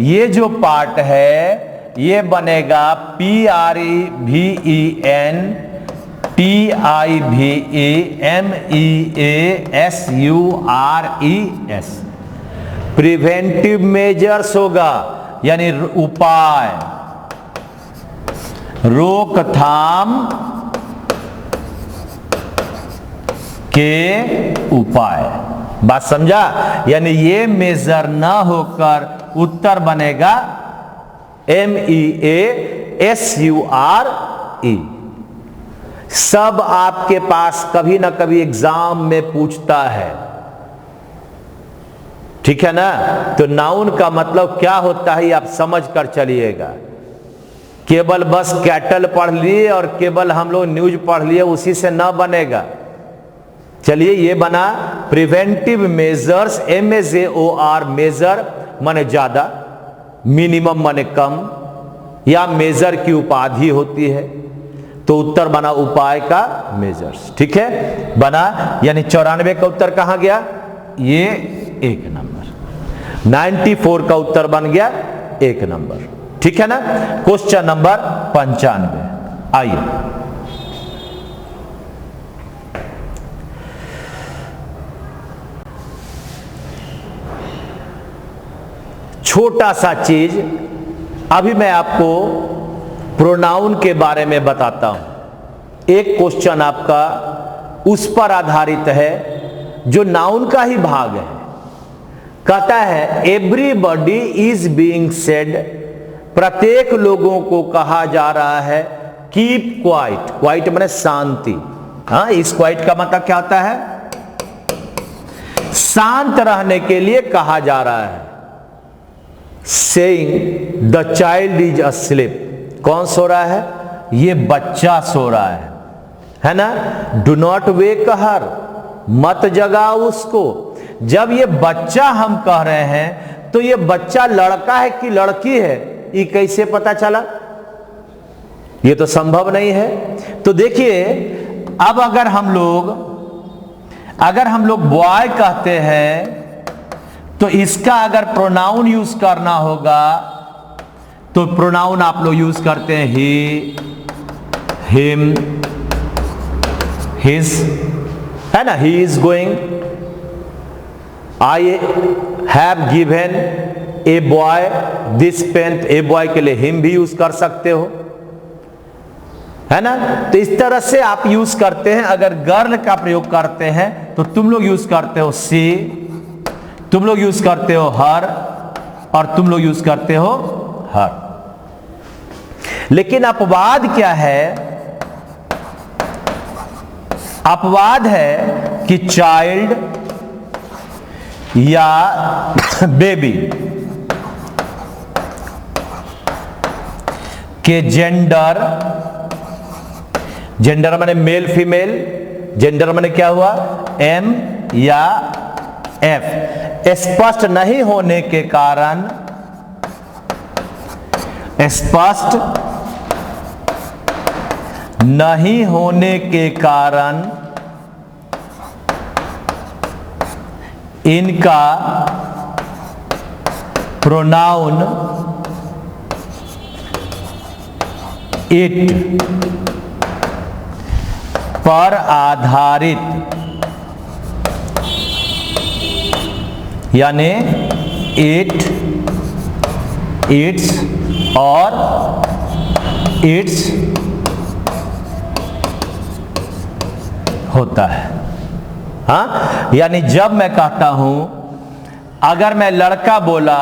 ये जो पार्ट है ये बनेगा PREVENTIVEMEASURES, प्रिवेंटिव मेजर्स होगा, यानी उपाय, रोकथाम के उपाय। बात समझा? यानी ये मेजर ना होकर उत्तर बनेगा MEASURE। सब आपके पास कभी ना कभी एग्जाम में पूछता है, ठीक है ना। तो नाउन का मतलब क्या होता है आप समझ कर चलिएगा। केवल बस कैटल पढ़ लिए और केवल हम लोग न्यूज पढ़ लिए उसी से ना बनेगा। चलिए, ये बना प्रिवेंटिव मेजर्स, MAJOR, मेजर माने ज्यादा, मिनिमम माने कम, या मेजर की उपाधि होती है, तो उत्तर बना उपाय का मेजर्स। ठीक है, बना, यानी 94 का उत्तर कहां गया? ये 1 नंबर। 94 का उत्तर बन गया 1 नंबर। ठीक है ना। क्वेश्चन नंबर 95 आइए। छोटा सा चीज अभी मैं आपको प्रोनाउन के बारे में बताता हूं। एक क्वेश्चन आपका उस पर आधारित है जो नाउन का ही भाग है। कहता है एवरीबॉडी इज बीइंग सेड, प्रत्येक लोगों को कहा जा रहा है कीप क्वाइट। क्वाइट माने शांति। हाँ, इस क्वाइट का मतलब क्या होता है? शांत रहने के लिए कहा जा रहा है। Saying the child is asleep, कौन सो रहा है? ये बच्चा सो रहा है ना। डू नॉट वेक हर, मत जगाओ उसको। जब ये बच्चा हम कह रहे हैं तो ये बच्चा लड़का है कि लड़की है, ये कैसे पता चला? ये तो संभव नहीं है। तो देखिए, अब अगर हम लोग बॉय कहते हैं तो इसका अगर प्रोनाउन यूज करना होगा तो प्रोनाउन आप लोग यूज करते हैं ही, हिम, हिज, है ना। He is going, I have given a boy this pen. A boy के लिए हिम भी यूज कर सकते हो, है ना। तो इस तरह से आप यूज करते हैं। अगर गर्ल का प्रयोग करते हैं तो तुम लोग यूज करते हो सी, तुम लोग यूज करते हो हर, और तुम लोग यूज करते हो हर। लेकिन अपवाद क्या है? अपवाद है कि चाइल्ड या बेबी के जेंडर, जेंडर माने मेल फीमेल, जेंडर माने क्या हुआ? एम या एफ, स्पष्ट नहीं होने के कारण, स्पष्ट नहीं होने के कारण इनका प्रोनाउन इट पर आधारित, यानी इट, इट्स और इट्स होता है। हाँ, यानी जब मैं कहता हूं, अगर मैं लड़का बोला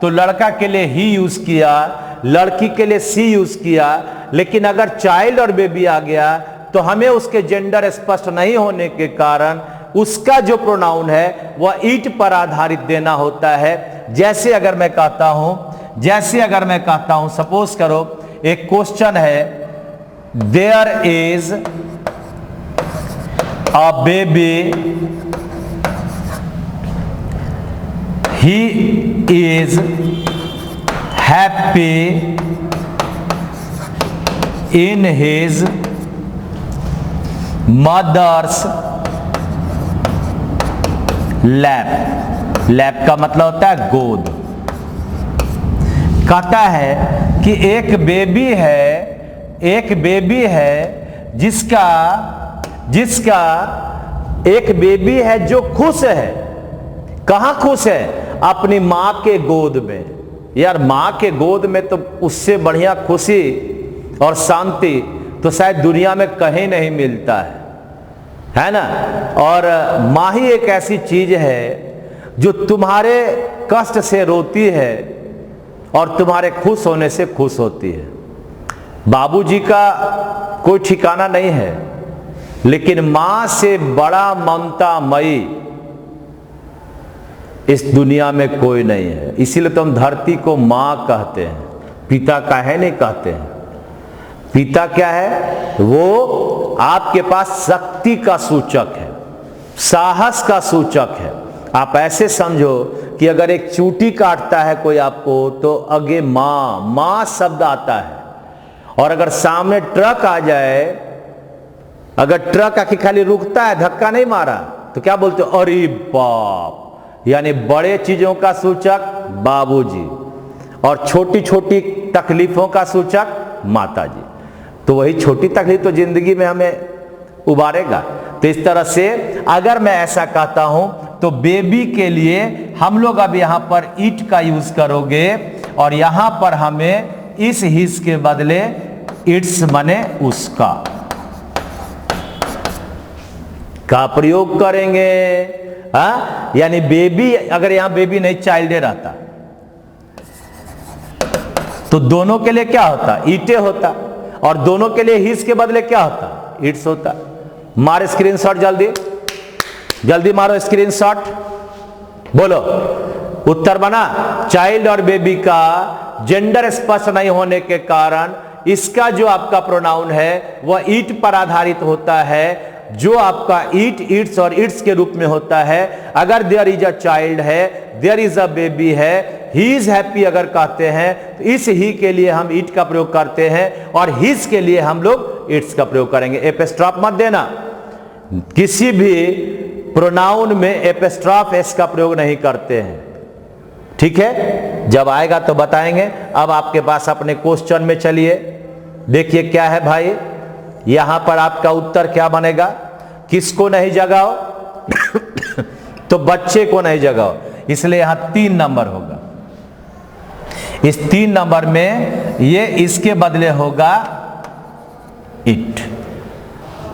तो लड़का के लिए ही यूज किया, लड़की के लिए सी यूज किया। लेकिन अगर चाइल्ड और बेबी आ गया तो हमें उसके जेंडर स्पष्ट नहीं होने के कारण उसका जो प्रोनाउन है वह इट पर आधारित देना होता है। जैसे अगर मैं कहता हूं, सपोज करो एक क्वेश्चन है, there is a baby, he is happy in his mother's lap. Lap का मतलब होता है गोद। कहता है कि एक बेबी है जिसका एक बेबी है जो खुश है। कहां खुश है? अपनी मां के गोद में। यार, मां के गोद में तो उससे बढ़िया खुशी और शांति तो शायद दुनिया में कहीं नहीं मिलता है ना। और मां ही एक ऐसी चीज है जो तुम्हारे कष्ट से रोती है और तुम्हारे खुश होने से खुश होती है। बाबूजी का कोई ठिकाना नहीं है, लेकिन मां से बड़ा ममतामयी इस दुनिया में कोई नहीं है। इसीलिए तो हम धरती को मां कहते हैं, पिता काहे नहीं कहते हैं। पिता क्या है? वो आपके पास शक्ति का सूचक है, साहस का सूचक है। आप ऐसे समझो कि अगर एक चूटी काटता है कोई आपको तो आगे मां शब्द आता है। और अगर सामने ट्रक आ जाए, अगर ट्रक आके खाली रुकता है, धक्का नहीं मारा, तो क्या बोलते हो? अरे बाप। यानी बड़े चीजों का सूचक बाबूजी और छोटी छोटी तकलीफों का सूचक माताजी। तो वही छोटी तकलीफ तो जिंदगी में हमें उबारेगा। तो इस तरह से अगर मैं ऐसा कहता हूं तो बेबी के लिए हम लोग अब यहां पर इट का यूज करोगे और यहां पर हमें इस हिस के बदले इट्स बने उसका का प्रयोग करेंगे। यानी बेबी, अगर यहां बेबी नहीं चाइल्डे रहता तो दोनों के लिए क्या होता? ईटे होता। और दोनों के लिए हिस के बदले क्या होता? इट्स होता। मार स्क्रीनशॉट, जल्दी जल्दी मारो स्क्रीनशॉट, बोलो उत्तर बना। चाइल्ड और बेबी का जेंडर स्पष्ट नहीं होने के कारण इसका जो आपका प्रोनाउन है वह ईट पर आधारित होता है, जो आपका ईट, इट्स और इट्स के रूप में होता है। अगर देयर इज अ चाइल्ड है, देयर इज अ बेबी है, ही इज हैप्पी अगर कहते हैं तो इस ही के लिए हम इट का प्रयोग करते हैं और हिज के लिए हम लोग इट्स का प्रयोग करेंगे। एपिस्ट्रॉफ मत देना, किसी भी प्रोनाउन में एपिस्ट्रॉफ एस का प्रयोग नहीं करते हैं, ठीक है? जब आएगा तो बताएंगे। अब आपके पास अपने क्वेश्चन में चलिए, देखिए क्या है भाई। यहां पर आपका उत्तर क्या बनेगा? किसको नहीं जगाओ? तो बच्चे को नहीं जगाओ, इसलिए यहां 3 नंबर होगा। इस 3 नंबर में ये इसके बदले होगा इट।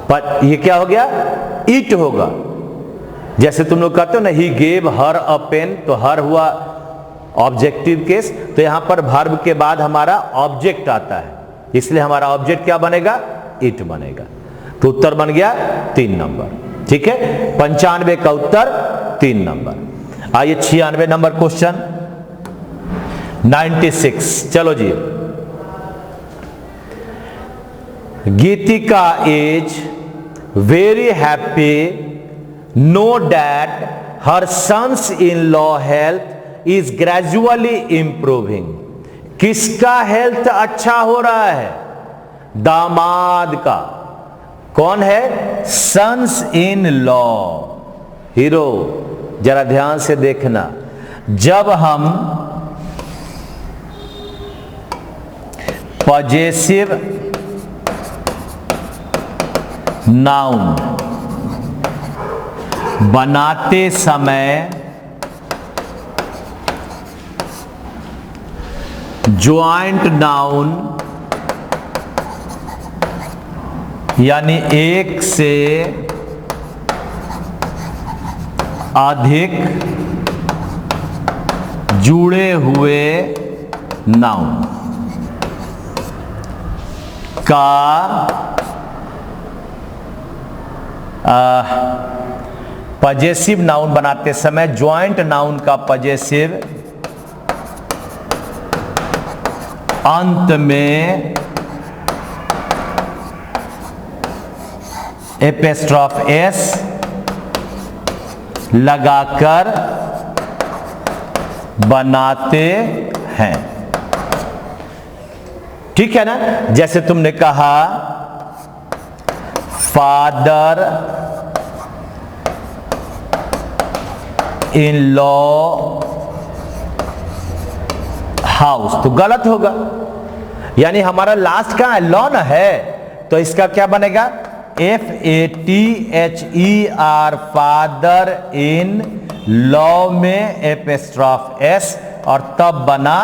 पर ये क्या हो गया? इट होगा। जैसे तुम लोग कहते हो ना, he gave her a pen, तो हर हुआ ऑब्जेक्टिव केस, तो यहां पर वर्ब के बाद हमारा ऑब्जेक्ट आता है, इसलिए हमारा ऑब्जेक्ट क्या बनेगा? इट बनेगा। तो उत्तर बन गया 3 नंबर, ठीक है? 95 का उत्तर 3 नंबर। आइए 96 नंबर क्वेश्चन, 96। चलो जी। Geetika is very happy know that her sons in law health is gradually improving. किसका हेल्थ अच्छा हो रहा है? दामाद का। कौन है? Sons in law. हीरो, जरा ध्यान से देखना, जब हम पॉजेसिव नाउन बनाते समय ज्वाइंट नाउन यानी एक से अधिक जुड़े हुए नाउन का पजेसिव नाउन बनाते समय ज्वाइंट नाउन का पजेसिव अंत में एपिस्ट्रॉफ एस लगाकर बनाते हैं, ठीक है ना? जैसे तुमने कहा फादर इन लॉ हाउस, तो गलत होगा। यानी हमारा लास्ट का लॉ ना है, तो इसका क्या बनेगा? FATHER, फादर इन लॉ में एपिस्ट्रॉफ एस और तब बना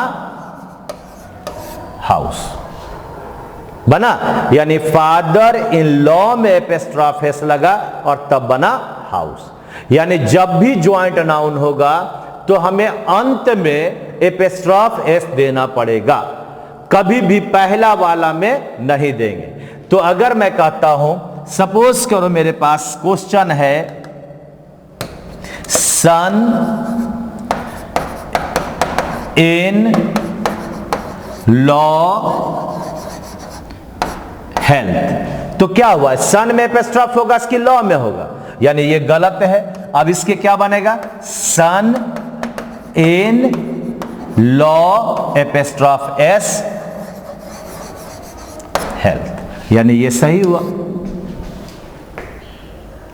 हाउस, बना। यानी फादर इन लॉ में एपिस्ट्रॉफ एस लगा और तब बना हाउस। यानी जब भी ज्वाइंट नाउन होगा तो हमें अंत में एपिस्ट्रॉफ एस देना पड़ेगा, कभी भी पहला वाला में नहीं देंगे। तो अगर मैं कहता हूं, सपोज करो मेरे पास क्वेश्चन है सन इन लॉ हेल्थ, तो क्या हुआ? सन में एपिस्ट्रॉफ होगा, इसकी लॉ में होगा, यानी ये गलत है। अब इसके क्या बनेगा? सन इन लॉ एपिस्ट्रॉफ एस हेल्थ, यानी ये सही हुआ।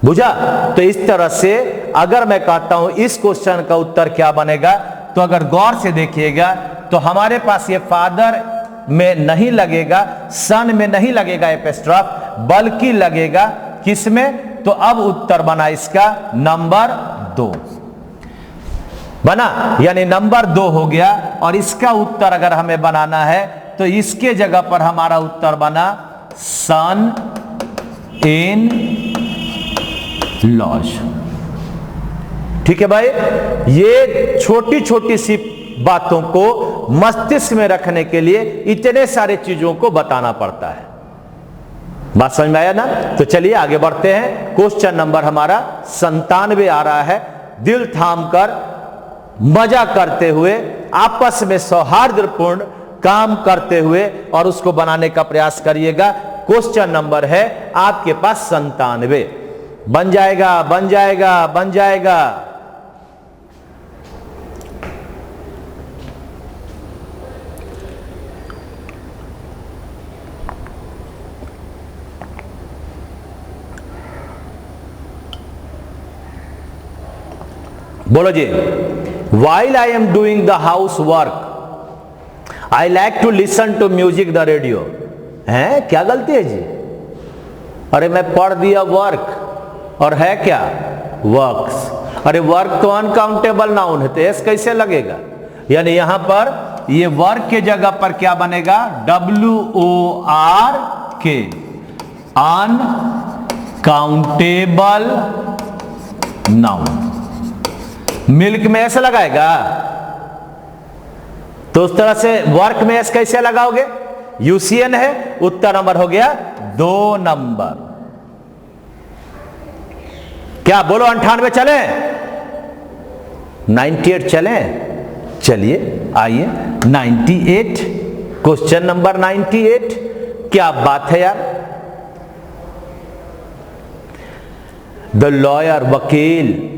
बुझा? तो इस तरह से अगर मैं कहता हूं इस क्वेश्चन का उत्तर क्या बनेगा, तो अगर गौर से देखिएगा तो हमारे पास ये फादर में नहीं लगेगा, सन में नहीं लगेगा एपिस्ट्रॉफ, बल्कि लगेगा किसमें? तो अब उत्तर बना इसका नंबर 2 बना, यानी नंबर 2 हो गया। और इसका उत्तर अगर हमें बनाना है तो इसके जगह पर हमारा उत्तर बना सन इन लॉज। ठीक है भाई, ये छोटी छोटी सी बातों को मस्तिष्क में रखने के लिए इतने सारे चीजों को बताना पड़ता है। बात समझ में आया ना? तो चलिए आगे बढ़ते हैं। क्वेश्चन नंबर हमारा 97 आ रहा है। दिल थाम कर, मजा करते हुए, आपस में सौहार्दपूर्ण काम करते हुए और उसको बनाने का प्रयास करिएगा। क्वेश्चन नंबर है आपके पास 97। बन जाएगा, बन जाएगा, बन जाएगा। बोलो जी। While I am doing the housework, I like to listen to music the radio। हैं, क्या गलती है जी? अरे मैं पढ़ दिया वर्क, और है क्या? वर्क्स। अरे वर्क तो अनकाउंटेबल नाउन है, तो एस कैसे लगेगा? यानी यहां पर ये वर्क के जगह पर क्या बनेगा? WORK, uncountable noun. मिल्क में ऐसे लगाएगा, तो उस तरह से वर्क में ऐसे कैसे लगाओगे? यूसीएन है। उत्तर नंबर हो गया 2 नंबर। क्या बोलो 98 चले? 98 चले? चलिए आइए 98, क्वेश्चन नंबर 98। क्या बात है यार। द लॉयर, वकील,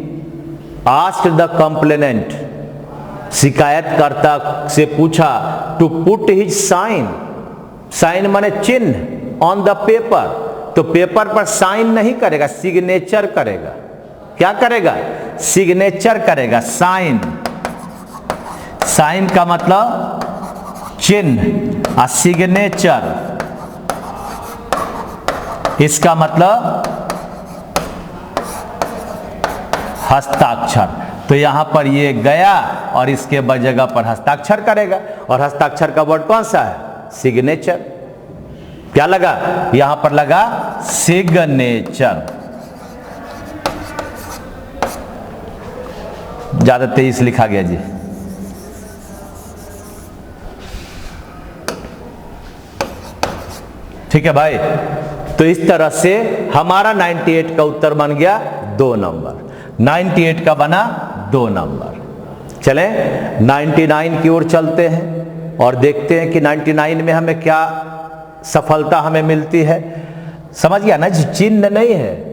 आस्क्ड द कंप्लेनेंट, शिकायतकर्ता से पूछा, to put his sign, sign माने चिन्ह, ऑन द पेपर, तो पेपर पर साइन नहीं करेगा, सिग्नेचर करेगा। क्या करेगा? सिग्नेचर करेगा। साइन, साइन का मतलब चिन्ह, और सिग्नेचर इसका मतलब हस्ताक्षर। तो यहां पर ये गया और इसके जगह पर हस्ताक्षर करेगा, और हस्ताक्षर का वर्ड कौन सा है? सिग्नेचर। क्या लगा? यहां पर लगा सिग्नेचर। ज्यादा तेज लिखा गया जी। ठीक है भाई, तो इस तरह से हमारा 98 का उत्तर बन गया 2 नंबर। 98 का बना 2 नंबर। चलें 99 की ओर चलते हैं और देखते हैं कि 99 में हमें क्या सफलता हमें मिलती है। समझ गया ना जी? चिन्ह नहीं है।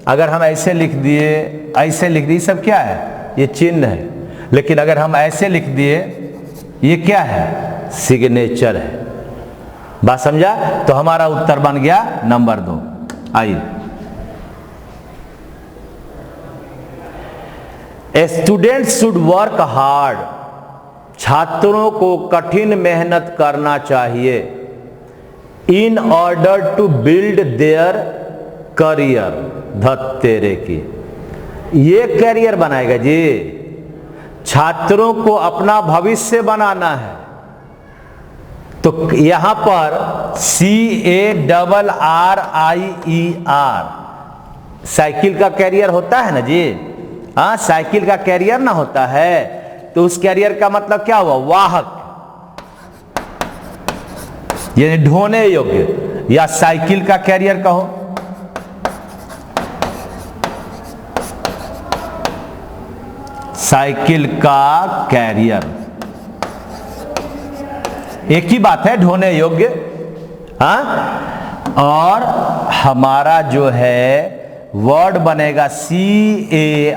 अगर हम ऐसे लिख दिए, ऐसे लिख दिए, सब क्या है? ये चिन्ह है। लेकिन अगर हम ऐसे लिख दिए, ये क्या है? सिग्नेचर है। बात समझा? तो हमारा उत्तर बन गया नंबर 2। आइए, स्टूडेंट्स शुड वर्क हार्ड, छात्रों को कठिन मेहनत करना चाहिए, in order to build their career. धत्तेरे की, ये करियर बनाएगा जी। छात्रों को अपना भविष्य बनाना है, तो यहां पर CARRIER, साइकिल का कैरियर होता है ना जी। हाँ, साइकिल का कैरियर ना होता है, तो उस कैरियर का मतलब क्या हुआ? वाहक, यानी ढोने योग्य, या साइकिल का कैरियर कहो। साइकिल का कैरियर एक ही बात है, ढोने योग्य। हाँ, और हमारा जो है वर्ड बनेगा CAREER।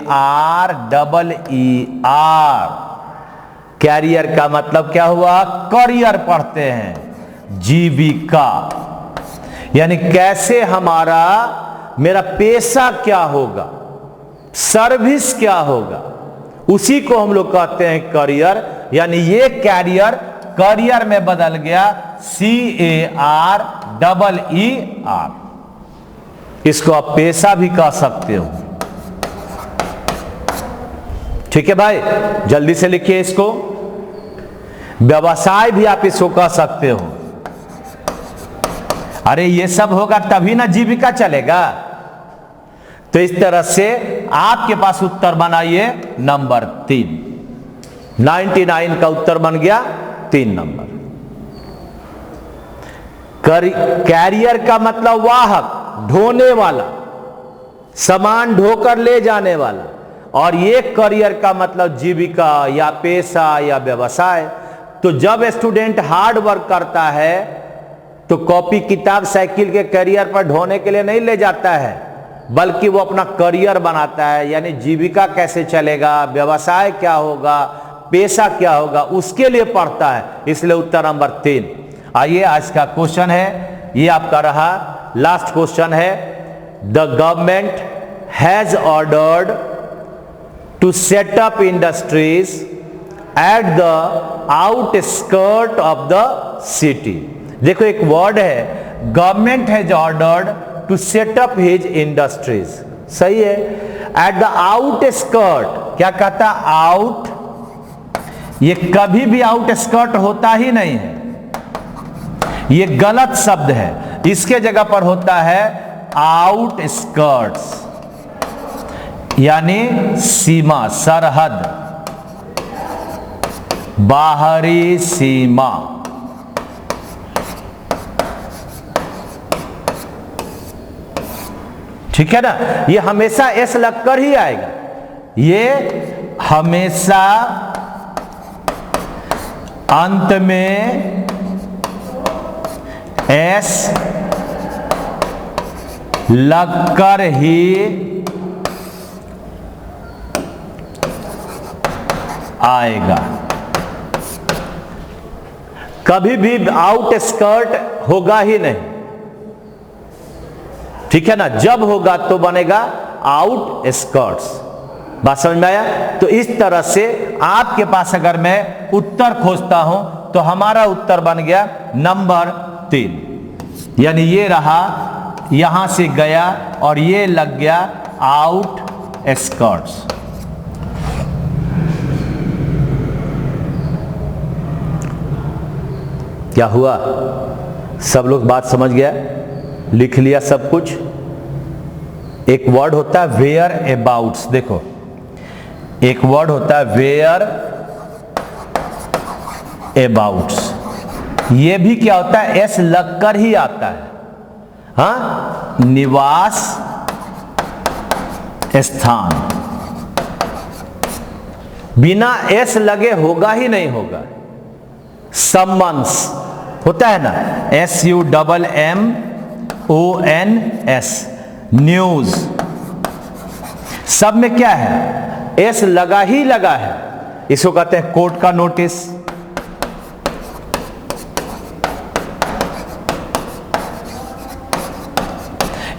कैरियर का मतलब क्या हुआ? करियर पढ़ते हैं, जीविका। यानी कैसे हमारा मेरा पेशा क्या होगा, सर्विस क्या होगा, उसी को हम लोग कहते हैं करियर। यानी ये करियर में बदल गया CAREER। इसको आप पेशा भी कह सकते हो। ठीक है भाई, जल्दी से लिखिए इसको। व्यवसाय भी आप इसको कह सकते हो। अरे ये सब होगा तभी ना जीविका चलेगा। तो इस तरह से आपके पास उत्तर बनाइए नंबर 3। 99 का उत्तर बन गया 3 नंबर। कैरियर का मतलब वाहक, ढोने वाला, सामान ढोकर ले जाने वाला। और ये करियर का मतलब जीविका या पेशा या व्यवसाय। तो जब स्टूडेंट हार्ड वर्क करता है तो कॉपी किताब साइकिल के करियर पर ढोने के लिए नहीं ले जाता है, बल्कि वो अपना करियर बनाता है। यानी जीविका कैसे चलेगा, व्यवसाय क्या होगा, पेशा क्या होगा, उसके लिए पढ़ता है। इसलिए उत्तर नंबर 3। आइए आज का क्वेश्चन है, ये आपका रहा लास्ट क्वेश्चन है। The government has ordered to set up industries at the outskirt of the city. देखो एक वर्ड है, government has ordered to set up his industries. सही है। एट द आउटस्कर्ट, क्या कहता आउट, ये कभी भी आउटस्कर्ट होता ही नहीं है, ये गलत शब्द है। इसके जगह पर होता है आउटस्कर्ट्स, यानी सीमा, सरहद, बाहरी सीमा। ठीक है ना। ये हमेशा एस लगकर ही आएगा, ये हमेशा अंत में एस लगकर ही आएगा। कभी भी आउटस्कर्ट होगा ही नहीं। ठीक है ना। जब होगा तो बनेगा आउटस्कर्ट्स। बात समझ में आया। तो इस तरह से आपके पास अगर मैं उत्तर खोजता हूं तो हमारा उत्तर बन गया नंबर 3। यानी ये रहा, यहां से गया और ये लग गया आउटस्कर्ट्स। क्या हुआ, सब लोग बात समझ गया, लिख लिया सब कुछ। एक वर्ड होता है वेयर अबाउट्स। देखो एक वर्ड होता है वेयर अबाउट्स, ये भी क्या होता है, एस लगकर ही आता है। हाँ, निवास स्थान, बिना एस लगे होगा ही नहीं होगा। सम्मन्स होता है ना, SUMMONS, न्यूज, सब में क्या है, एस लगा ही लगा है। इसको कहते हैं कोर्ट का नोटिस।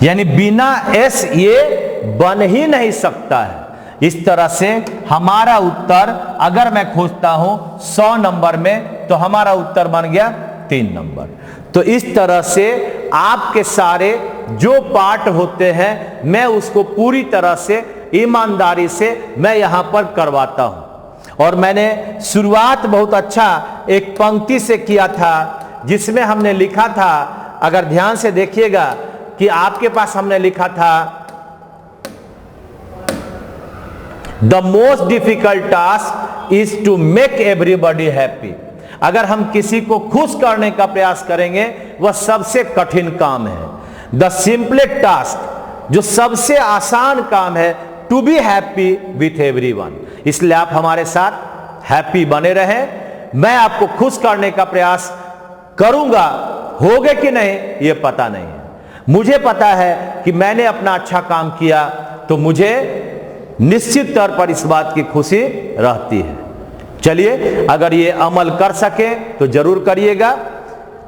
यानी बिना एस ये बन ही नहीं सकता है। इस तरह से हमारा उत्तर अगर मैं खोजता हूं 100 नंबर में तो हमारा उत्तर बन गया 3 नंबर। तो इस तरह से आपके सारे जो पार्ट होते हैं मैं उसको पूरी तरह से ईमानदारी से मैं यहां पर करवाता हूं। और मैंने शुरुआत बहुत अच्छा एक पंक्ति से किया था जिसमें हमने लिखा था, अगर ध्यान से देखिएगा कि आपके पास हमने लिखा था the most difficult task is to make everybody happy. अगर हम किसी को खुश करने का प्रयास करेंगे वह सबसे कठिन काम है। द सिंपलेस्ट टास्क, जो सबसे आसान काम है, to be happy with everyone. इसलिए आप हमारे साथ हैप्पी बने रहें। मैं आपको खुश करने का प्रयास करूंगा, होगे कि नहीं ये पता नहीं है। मुझे पता है कि मैंने अपना अच्छा काम किया तो मुझे निश्चित तौर पर इस बात की खुशी रहती है। चलिए, अगर ये अमल कर सके तो जरूर करिएगा।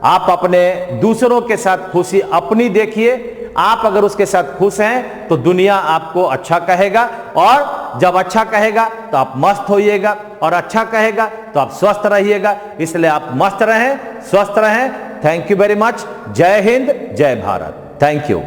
आप अपने दूसरों के साथ खुशी अपनी देखिए आप अगर उसके साथ खुश हैं तो दुनिया आपको अच्छा कहेगा, और जब अच्छा कहेगा तो आप मस्त होइएगा, और अच्छा कहेगा तो आप स्वस्थ रहिएगा। इसलिए आप मस्त रहें, स्वस्थ रहें। Thank you very much. जय हिंद, जय भारत। Thank you.